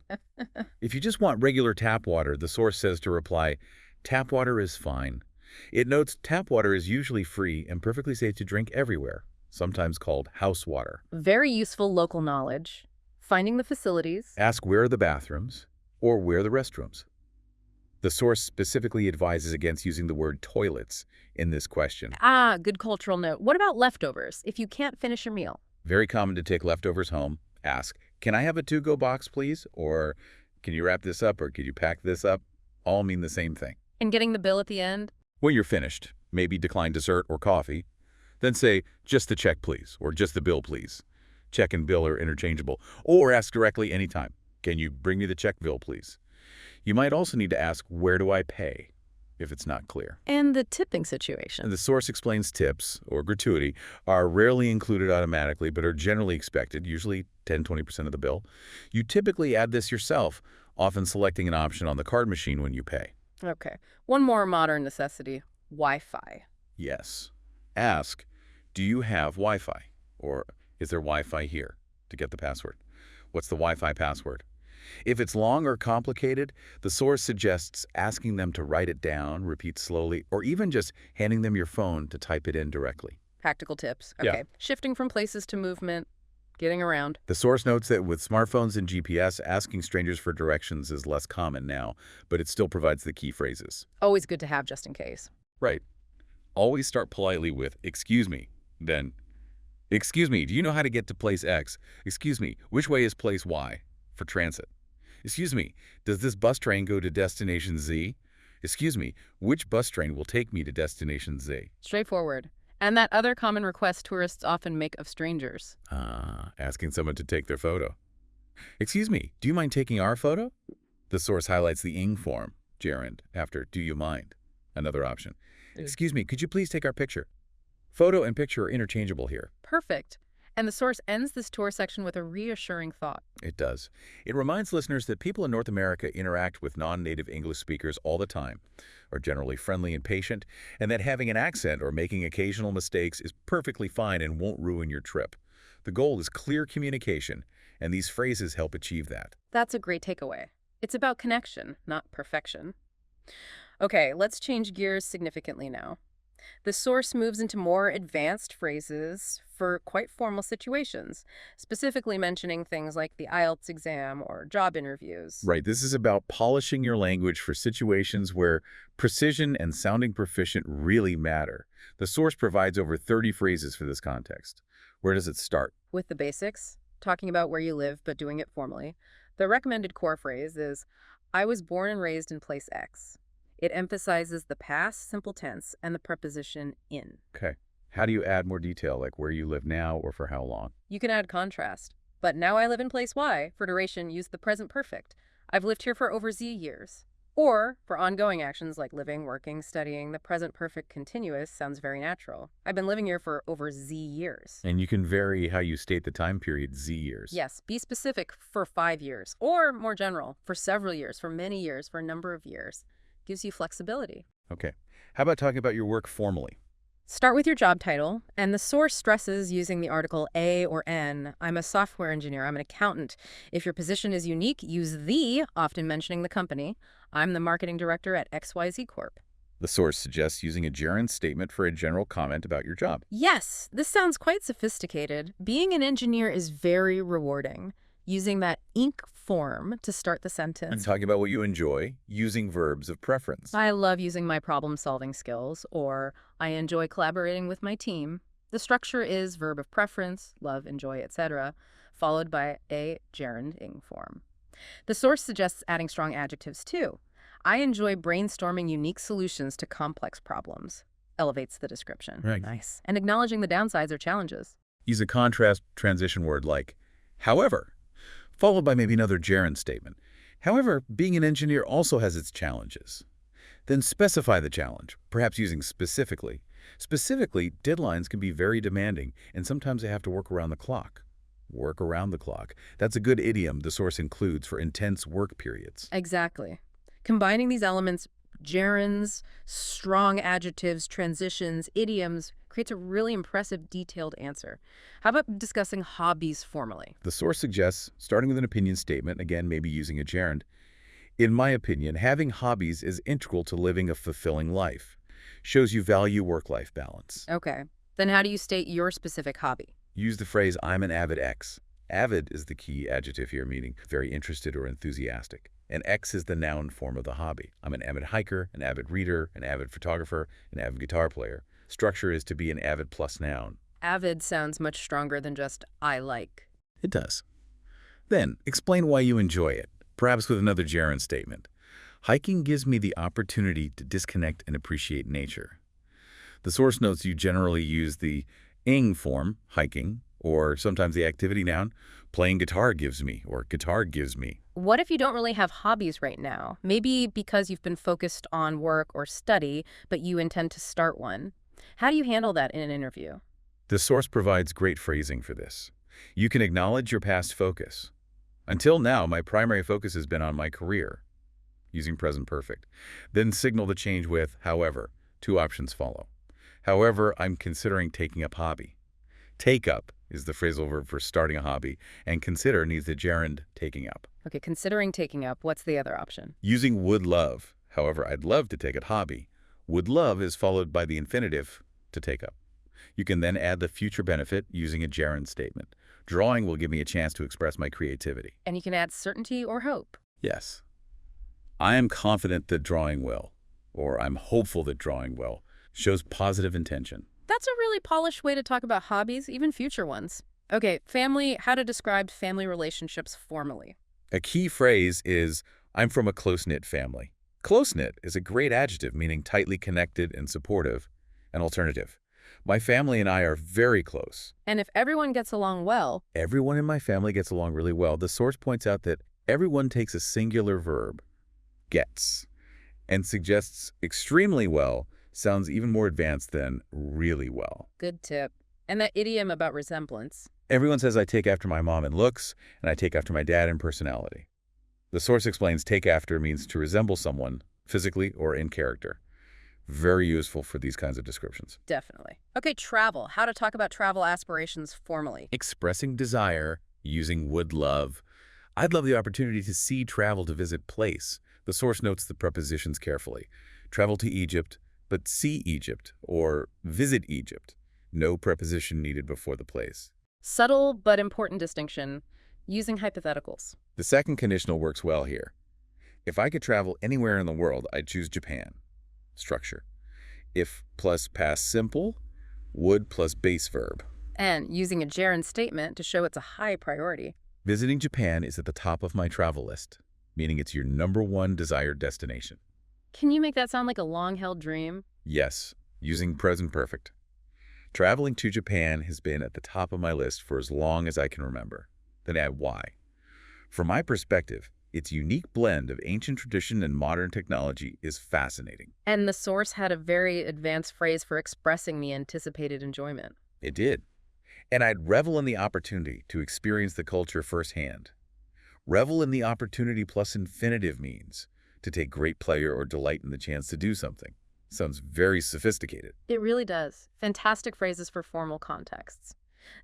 If you just want regular tap water, the source says to reply, tap water is fine. It notes tap water is usually free and perfectly safe to drink everywhere, sometimes called house water. Very useful local knowledge. Finding the facilities. Ask where are the bathrooms or where are the restrooms. The source specifically advises against using the word toilets in this question. Ah, good cultural note. What about leftovers if you can't finish your meal? Very common to take leftovers home. Ask, can I have a to-go box, please? Or can you wrap this up or could you pack this up? All mean the same thing. And getting the bill at the end? When you're finished, maybe decline dessert or coffee. Then say, just the check, please, or just the bill, please. Check and bill are interchangeable. Or ask directly anytime, can you bring me the check bill, please? You might also need to ask, where do I pay, if it's not clear. And the tipping situation. The source explains tips, or gratuity, are rarely included automatically, but are generally expected, usually 10–20% of the bill. You typically add this yourself, often selecting an option on the card machine when you pay. Okay. One more modern necessity, Wi-Fi. Yes. Ask, do you have Wi-Fi? Or is there Wi-Fi here? To get the password. What's the Wi-Fi password? If it's long or complicated, the source suggests asking them to write it down, repeat slowly, or even just handing them your phone to type it in directly. Practical tips. Yeah. Okay. Shifting from places to movement, getting around. The source notes that with smartphones and GPS, asking strangers for directions is less common now, but it still provides the key phrases. Always good to have just in case. Right. Always start politely with, excuse me, then, excuse me, do you know how to get to place X? Excuse me, which way is place Y for transit? Excuse me, does this bus train go to destination Z? Excuse me, which bus train will take me to destination Z? Straightforward. And that other common request tourists often make of strangers. Asking someone to take their photo. Excuse me, do you mind taking our photo? The source highlights the ing form, gerund, after do you mind? Another option. Excuse me, could you please take our picture? Photo and picture are interchangeable here. Perfect. And the source ends this tour section with a reassuring thought. It does. It reminds listeners that people in North America interact with non-native English speakers all the time, are generally friendly and patient, and that having an accent or making occasional mistakes is perfectly fine and won't ruin your trip. The goal is clear communication, and these phrases help achieve that. That's a great takeaway. It's about connection, not perfection. Okay, let's change gears significantly now. The source moves into more advanced phrases for quite formal situations, specifically mentioning things like the IELTS exam or job interviews. Right, this is about polishing your language for situations where precision and sounding proficient really matter. The source provides over 30 phrases for this context. Where does it start? With the basics, talking about where you live but doing it formally, the recommended core phrase is, I was born and raised in place X. It emphasizes the past simple tense and the preposition in. Okay. How do you add more detail, like where you live now or for how long? You can add contrast. But now I live in place Y. For duration, use the present perfect. I've lived here for over Z years. Or, for ongoing actions like living, working, studying, the present perfect continuous sounds very natural. I've been living here for over Z years. And you can vary how you state the time period, Z years. Yes, be specific for 5 years. Or, more general, for several years, for many years, for a number of years. Gives you flexibility. Okay. How about talking about your work formally? Start with your job title, and the source stresses using the article A or N. I'm a software engineer. I'm an accountant. If your position is unique, use the, often mentioning the company. I'm the marketing director at XYZ Corp. The source suggests using a gerund statement for a general comment about your job. Yes, this sounds quite sophisticated. Being an engineer is very rewarding. Using that ink form to start the sentence. And talking about what you enjoy, using verbs of preference. I love using my problem-solving skills, or I enjoy collaborating with my team. The structure is verb of preference, love, enjoy, etc., followed by a gerund ing form. The source suggests adding strong adjectives too. I enjoy brainstorming unique solutions to complex problems. Elevates the description. Right. Nice. And acknowledging the downsides or challenges. Use a contrast transition word like, however, followed by maybe another gerund statement. However, being an engineer also has its challenges. Then specify the challenge, perhaps using specifically. Specifically, deadlines can be very demanding, and sometimes they have to work around the clock. Work around the clock. That's a good idiom the source includes for intense work periods. Exactly. Combining these elements, gerunds, strong adjectives, transitions, idioms, creates a really impressive, detailed answer. How about discussing hobbies formally? The source suggests, starting with an opinion statement, again maybe using a gerund, in my opinion, having hobbies is integral to living a fulfilling life. Shows you value work-life balance. Okay. Then how do you state your specific hobby? Use the phrase, I'm an avid X. Avid is the key adjective here, meaning very interested or enthusiastic. And X is the noun form of the hobby. I'm an avid hiker, an avid reader, an avid photographer, an avid guitar player. Structure is to be an avid plus noun. Avid sounds much stronger than just I like. It does. Then, explain why you enjoy it, perhaps with another gerund statement. Hiking gives me the opportunity to disconnect and appreciate nature. The source notes you generally use the ing form, hiking, or sometimes the activity noun, playing guitar gives me, or guitar gives me. What if you don't really have hobbies right now? Maybe because you've been focused on work or study, but you intend to start one. How do you handle that in an interview? The source provides great phrasing for this. You can acknowledge your past focus. Until now, my primary focus has been on my career, using present perfect. Then signal the change with, however. 2 options follow. However, I'm considering taking up hobby. Take up is the phrasal verb for starting a hobby, and consider needs the gerund taking up. Okay, considering taking up, what's the other option? Using would love. However, I'd love to take up hobby. Would love is followed by the infinitive to take up. You can then add the future benefit using a gerund statement. Drawing will give me a chance to express my creativity. And you can add certainty or hope. Yes. I am confident that drawing will, or I'm hopeful that drawing will, shows positive intention. That's a really polished way to talk about hobbies, even future ones. Okay, family, how to describe family relationships formally. A key phrase is, I'm from a close-knit family. Close-knit is a great adjective meaning tightly connected and supportive. An alternative. My family and I are very close. And if everyone gets along well, Everyone in my family gets along really well. The source points out that everyone takes a singular verb, gets, and suggests extremely well sounds even more advanced than really well. Good tip. And that idiom about resemblance. Everyone says I take after my mom in looks, and I take after my dad in personality. The source explains take after means to resemble someone, physically or in character. Very useful for these kinds of descriptions. Definitely. Okay, travel. How to talk about travel aspirations formally. Expressing desire, using would love. I'd love the opportunity to see travel to visit place. The source notes the prepositions carefully. Travel to Egypt, but see Egypt, or visit Egypt. No preposition needed before the place. Subtle but important distinction. Using hypotheticals. The second conditional works well here. If I could travel anywhere in the world, I'd choose Japan. Structure. If plus past simple, would plus base verb. And using a gerund statement to show it's a high priority. Visiting Japan is at the top of my travel list, meaning it's your #1 desired destination. Can you make that sound like a long-held dream? Yes, using present perfect. Traveling to Japan has been at the top of my list for as long as I can remember. Then add why. From my perspective, its unique blend of ancient tradition and modern technology is fascinating. And the source had a very advanced phrase for expressing the anticipated enjoyment. It did. And I'd revel in the opportunity to experience the culture firsthand. Revel in the opportunity plus infinitive means to take great pleasure or delight in the chance to do something. Sounds very sophisticated. It really does. Fantastic phrases for formal contexts.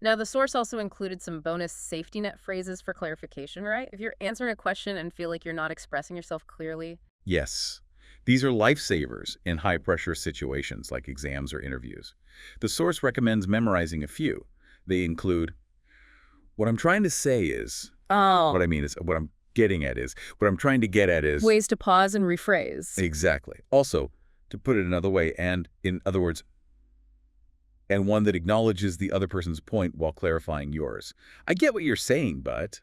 Now, the source also included some bonus safety net phrases for clarification, right? If you're answering a question and feel like you're not expressing yourself clearly. Yes, these are lifesavers in high-pressure situations like exams or interviews. The source recommends memorizing a few. They include, what I'm trying to say is, what I mean is, what I'm getting at is, what I'm trying to get at is. Ways to pause and rephrase. Exactly. Also, to put it another way, and in other words, and one that acknowledges the other person's point while clarifying yours. I get what you're saying, but.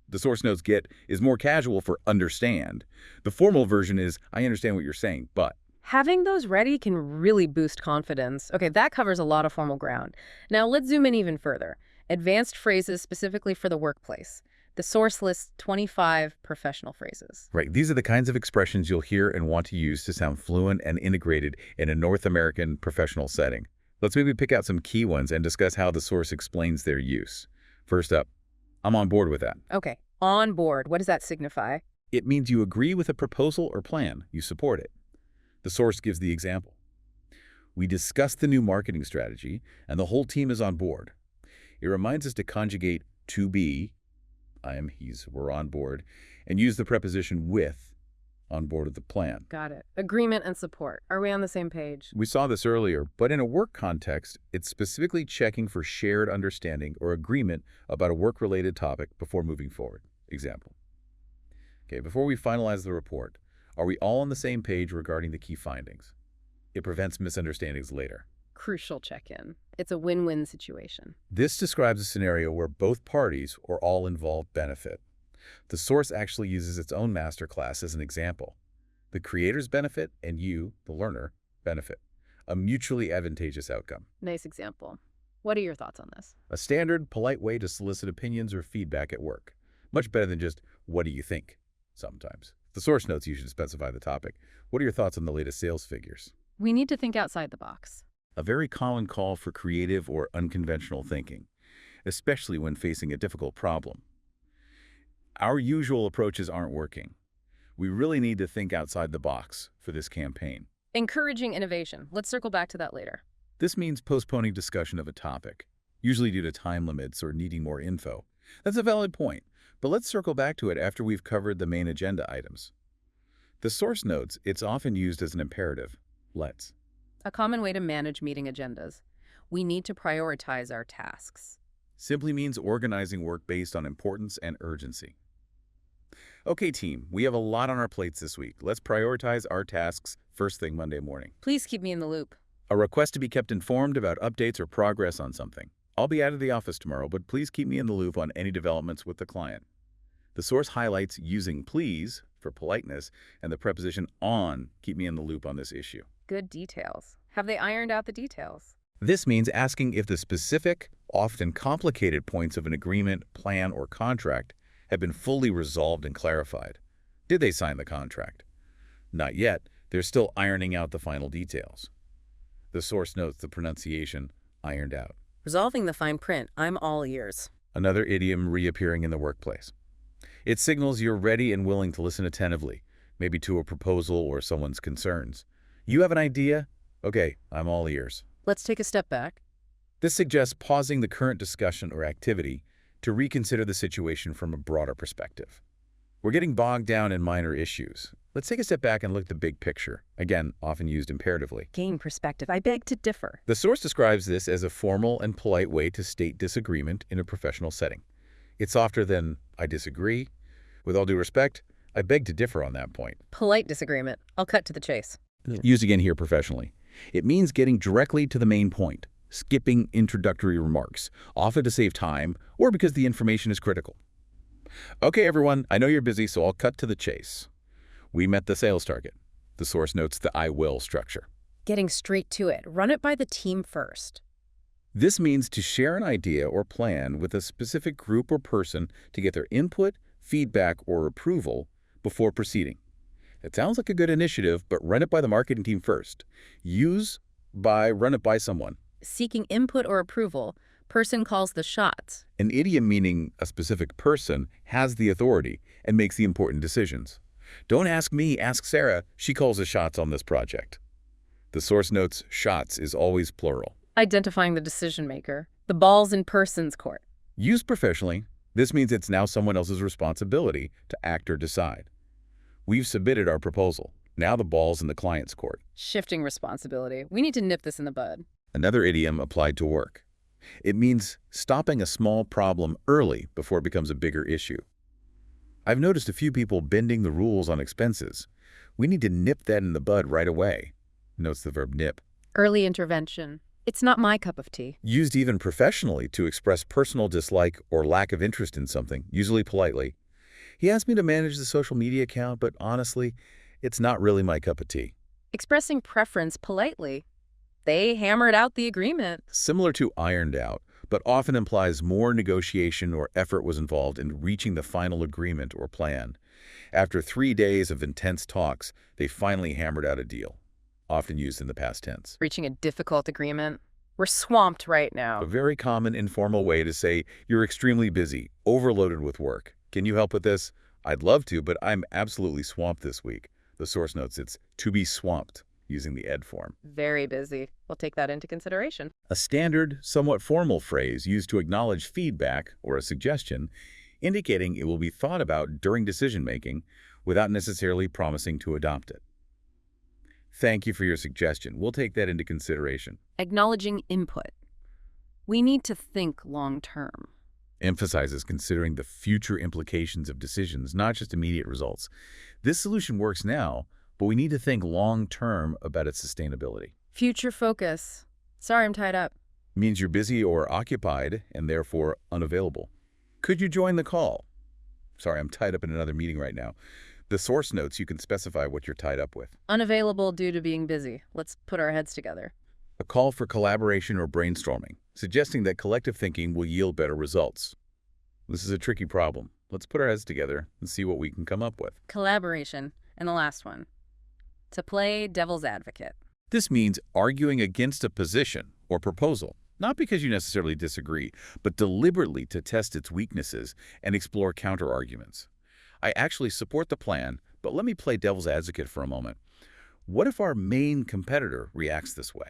The source notes get is more casual for understand. The formal version is I understand what you're saying, but. Having those ready can really boost confidence. Okay, that covers a lot of formal ground. Now let's zoom in even further. Advanced phrases specifically for the workplace. The source lists 25 professional phrases. Right. These are the kinds of expressions you'll hear and want to use to sound fluent and integrated in a North American professional setting. Let's maybe pick out some key ones and discuss how the source explains their use. First up, I'm on board with that. Okay, on board. What does that signify? It means you agree with a proposal or plan. You support it. The source gives the example. We discussed the new marketing strategy, and the whole team is on board. It reminds us to conjugate to be, I am, he's, we're on board, and use the preposition with, on board with the plan. Got it. Agreement and support. Are we on the same page? We saw this earlier, but in a work context, it's specifically checking for shared understanding or agreement about a work-related topic before moving forward. Example. Okay, before we finalize the report, are we all on the same page regarding the key findings? It prevents misunderstandings later. Crucial check-in. It's a win-win situation. This describes a scenario where both parties or all involved benefit. The source actually uses its own masterclass as an example. The creators benefit and you, the learner, benefit. A mutually advantageous outcome. Nice example. What are your thoughts on this? A standard, polite way to solicit opinions or feedback at work. Much better than just, what do you think? Sometimes. The source notes you should specify the topic. What are your thoughts on the latest sales figures? We need to think outside the box. A very common call for creative or unconventional thinking, especially when facing a difficult problem. Our usual approaches aren't working. We really need to think outside the box for this campaign. Encouraging innovation. Let's circle back to that later. This means postponing discussion of a topic, usually due to time limits or needing more info. That's a valid point, but let's circle back to it after we've covered the main agenda items. The source notes it's often used as an imperative. Let's. A common way to manage meeting agendas. We need to prioritize our tasks. Simply means organizing work based on importance and urgency. Okay, team, we have a lot on our plates this week. Let's prioritize our tasks first thing Monday morning. Please keep me in the loop. A request to be kept informed about updates or progress on something. I'll be out of the office tomorrow, but please keep me in the loop on any developments with the client. The source highlights using please for politeness and the preposition on, keep me in the loop on this issue. Good details. Have they ironed out the details? This means asking if the specific, often complicated points of an agreement, plan, or contract have been fully resolved and clarified. Did they sign the contract? Not yet. They're still ironing out the final details. The source notes the pronunciation ironed out. Resolving the fine print, I'm all ears. Another idiom reappearing in the workplace. It signals you're ready and willing to listen attentively, maybe to a proposal or someone's concerns. You have an idea? Okay, I'm all ears. Let's take a step back. This suggests pausing the current discussion or activity to reconsider the situation from a broader perspective. We're getting bogged down in minor issues. Let's take a step back and look at the big picture, again, often used imperatively. Gain perspective. I beg to differ. The source describes this as a formal and polite way to state disagreement in a professional setting. It's softer than, I disagree. With all due respect, I beg to differ on that point. Polite disagreement. I'll cut to the chase. Used again here professionally. It means getting directly to the main point, skipping introductory remarks, often to save time or because the information is critical. Okay, everyone, I know you're busy, so I'll cut to the chase. We met the sales target. The source notes the I will structure. Getting straight to it. Run it by the team first. This means to share an idea or plan with a specific group or person to get their input, feedback, or approval before proceeding. It sounds like a good initiative, but run it by the marketing team first. Run it by someone. Seeking input or approval, person calls the shots. An idiom meaning a specific person has the authority and makes the important decisions. Don't ask me, ask Sarah. She calls the shots on this project. The source notes shots is always plural. Identifying the decision maker. The ball's in person's court. Used professionally, this means it's now someone else's responsibility to act or decide. We've submitted our proposal. Now the ball's in the client's court. Shifting responsibility. We need to nip this in the bud. Another idiom applied to work. It means stopping a small problem early before it becomes a bigger issue. I've noticed a few people bending the rules on expenses. We need to nip that in the bud right away. Notes the verb nip. Early intervention. It's not my cup of tea. Used even professionally to express personal dislike or lack of interest in something, usually politely. He asked me to manage the social media account, but honestly, it's not really my cup of tea. Expressing preference politely. They hammered out the agreement. Similar to ironed out, but often implies more negotiation or effort was involved in reaching the final agreement or plan. After 3 days of intense talks, they finally hammered out a deal, often used in the past tense. Reaching a difficult agreement. We're swamped right now. A very common informal way to say you're extremely busy, overloaded with work. Can you help with this? I'd love to, but I'm absolutely swamped this week. The source notes it's to be swamped, using the ed form. Very busy. We'll take that into consideration. A standard, somewhat formal phrase used to acknowledge feedback or a suggestion, indicating it will be thought about during decision-making without necessarily promising to adopt it. Thank you for your suggestion. We'll take that into consideration. Acknowledging input. We need to think long-term. Emphasizes considering the future implications of decisions, not just immediate results. This solution works now, but we need to think long-term about its sustainability. Future focus. Sorry, I'm tied up. Means you're busy or occupied and therefore unavailable. Could you join the call? Sorry, I'm tied up in another meeting right now. The source notes you can specify what you're tied up with. Unavailable due to being busy. Let's put our heads together. A call for collaboration or brainstorming, suggesting that collective thinking will yield better results. This is a tricky problem. Let's put our heads together and see what we can come up with. Collaboration. And the last one. To play devil's advocate. This means arguing against a position or proposal, not because you necessarily disagree, but deliberately to test its weaknesses and explore counter-arguments. I actually support the plan, but let me play devil's advocate for a moment. What if our main competitor reacts this way?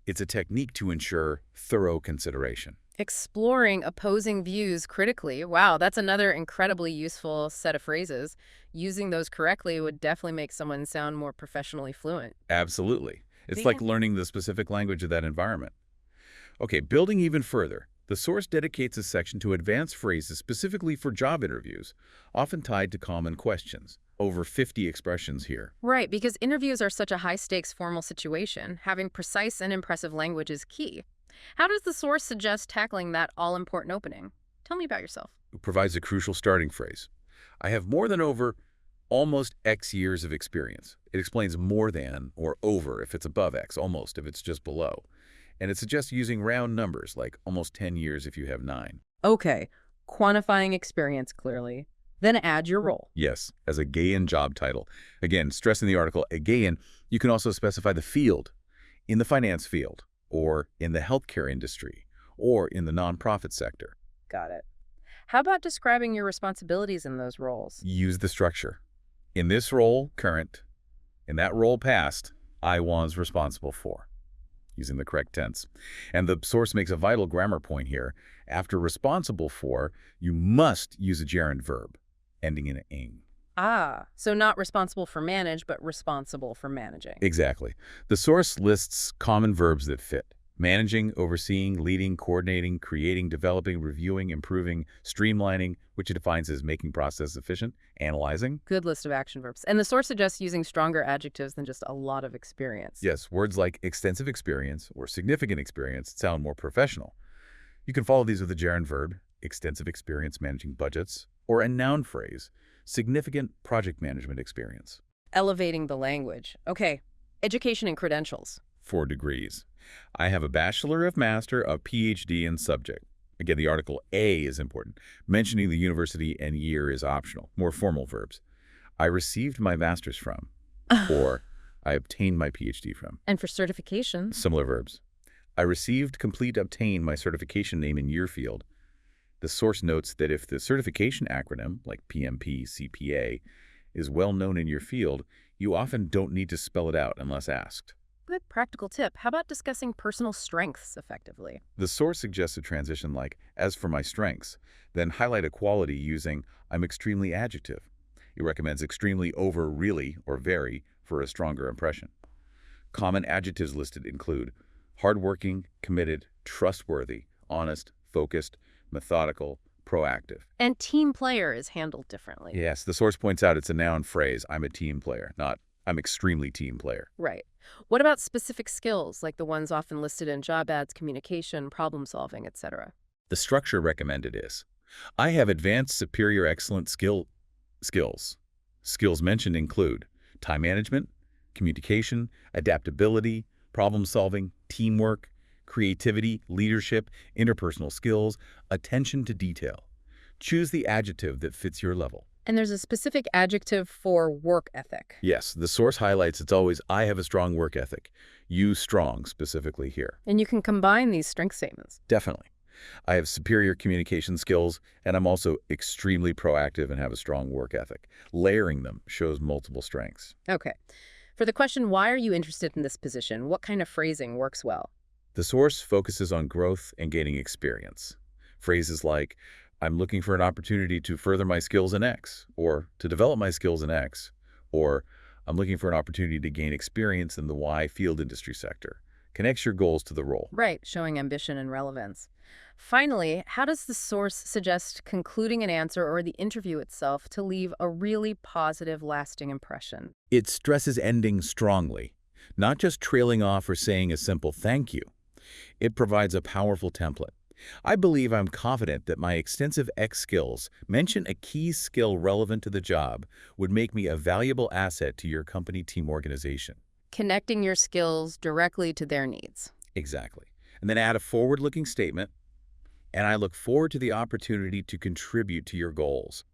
It's a technique to ensure thorough consideration. Exploring opposing views critically. Wow, that's another incredibly useful set of phrases. Using those correctly would definitely make someone sound more professionally fluent. Absolutely. It's like learning the specific language of that environment. Okay, building even further, the source dedicates a section to advanced phrases specifically for job interviews, often tied to common questions. Over 50 expressions here. Right, because interviews are such a high-stakes formal situation, having precise and impressive language is key. How does the source suggest tackling that all-important opening? Tell me about yourself. It provides a crucial starting phrase. I have more than over almost X years of experience. It explains more than or over if it's above X, almost if it's just below. And it suggests using round numbers like almost 10 years if you have 9. Okay, quantifying experience clearly. Then add your role. Yes, as a Gaian job title. Again, stress in the article, a Gaian, you can also specify the field, in the finance field, or in the healthcare industry, or in the nonprofit sector. Got it. How about describing your responsibilities in those roles? Use the structure. In this role, current. In that role, past, I was responsible for. Using the correct tense. And the source makes a vital grammar point here. After responsible for, you must use a gerund verb, ending in ing. Ah, so not responsible for manage, but responsible for managing. Exactly. The source lists common verbs that fit. Managing, overseeing, leading, coordinating, creating, developing, reviewing, improving, streamlining, which it defines as making process efficient, analyzing. Good list of action verbs. And the source suggests using stronger adjectives than just a lot of experience. Yes, words like extensive experience or significant experience sound more professional. You can follow these with a gerund verb, extensive experience managing budgets, or a noun phrase, significant project management experience. Elevating the language. Okay, education and credentials. 4 degrees. I have a bachelor of master, a PhD in subject. Again, the article A is important. Mentioning the university and year is optional, more formal verbs. I received my master's from, or I obtained my PhD from. And for certifications. Similar verbs. I received, complete, obtained my certification name in year field. The source notes that if the certification acronym, like PMP, CPA, is well known in your field, you often don't need to spell it out unless asked. Good practical tip. How about discussing personal strengths effectively? The source suggests a transition like, as for my strengths, then highlight a quality using, I'm extremely adjective. It recommends extremely over really or very for a stronger impression. Common adjectives listed include hardworking, committed, trustworthy, honest, focused, methodical, proactive. And team player is handled differently. Yes, the source points out it's a noun phrase, I'm a team player, not I'm extremely team player. Right. What about specific skills, like the ones often listed in job ads, communication, problem solving, etc.? The structure recommended is, I have advanced superior excellent skills. Skills mentioned include time management, communication, adaptability, problem solving, teamwork, creativity, leadership, interpersonal skills, attention to detail. Choose the adjective that fits your level. And there's a specific adjective for work ethic. Yes, the source highlights it's always, I have a strong work ethic. Use strong specifically here. And you can combine these strength statements. Definitely. I have superior communication skills, and I'm also extremely proactive and have a strong work ethic. Layering them shows multiple strengths. Okay. For the question, why are you interested in this position? What kind of phrasing works well? The source focuses on growth and gaining experience. Phrases like, I'm looking for an opportunity to further my skills in X, or to develop my skills in X, or I'm looking for an opportunity to gain experience in the Y field industry sector. Connects your goals to the role. Right, showing ambition and relevance. Finally, how does the source suggest concluding an answer or the interview itself to leave a really positive, lasting impression? It stresses ending strongly, not just trailing off or saying a simple thank you. It provides a powerful template. I believe I'm confident that my extensive X skills, mention a key skill relevant to the job, would make me a valuable asset to your company team organization. Connecting your skills directly to their needs. Exactly. And then add a forward-looking statement, and I look forward to the opportunity to contribute to your goals.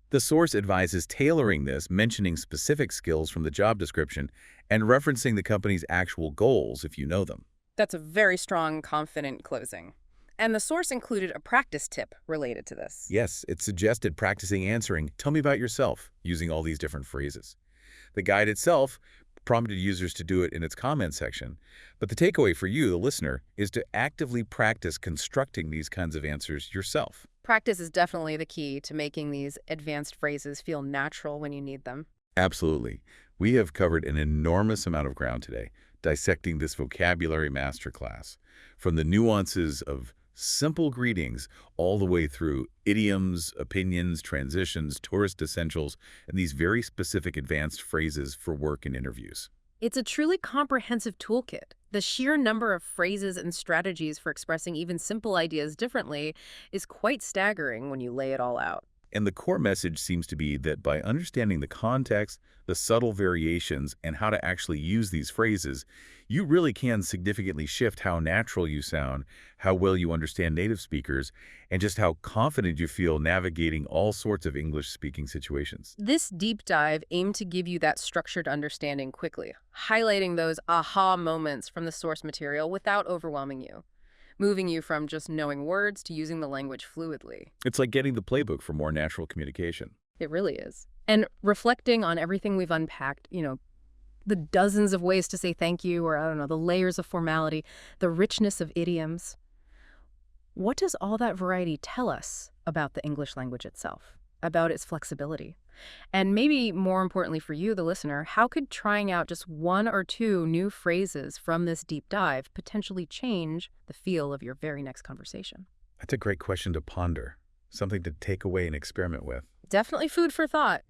The source advises tailoring this, mentioning specific skills from the job description, and referencing the company's actual goals if you know them. That's a very strong, confident closing. And the source included a practice tip related to this. Yes, it suggested practicing answering, tell me about yourself, using all these different phrases. The guide itself prompted users to do it in its comment section, but the takeaway for you, the listener, is to actively practice constructing these kinds of answers yourself. Practice is definitely the key to making these advanced phrases feel natural when you need them. Absolutely. We have covered an enormous amount of ground today, dissecting this vocabulary masterclass, from the nuances of simple greetings all the way through idioms, opinions, transitions, tourist essentials, and these very specific advanced phrases for work and interviews. It's a truly comprehensive toolkit. The sheer number of phrases and strategies for expressing even simple ideas differently is quite staggering when you lay it all out. And the core message seems to be that by understanding the context, the subtle variations, and how to actually use these phrases, you really can significantly shift how natural you sound, how well you understand native speakers, and just how confident you feel navigating all sorts of English-speaking situations. This deep dive aimed to give you that structured understanding quickly, highlighting those aha moments from the source material without overwhelming you, moving you from just knowing words to using the language fluidly. It's like getting the playbook for more natural communication. It really is. And reflecting on everything we've unpacked, the dozens of ways to say thank you, or I don't know, the layers of formality, the richness of idioms. What does all that variety tell us about the English language itself, about its flexibility? And maybe more importantly for you, the listener, how could trying out just one or two new phrases from this deep dive potentially change the feel of your very next conversation? That's a great question to ponder, something to take away and experiment with. Definitely food for thought.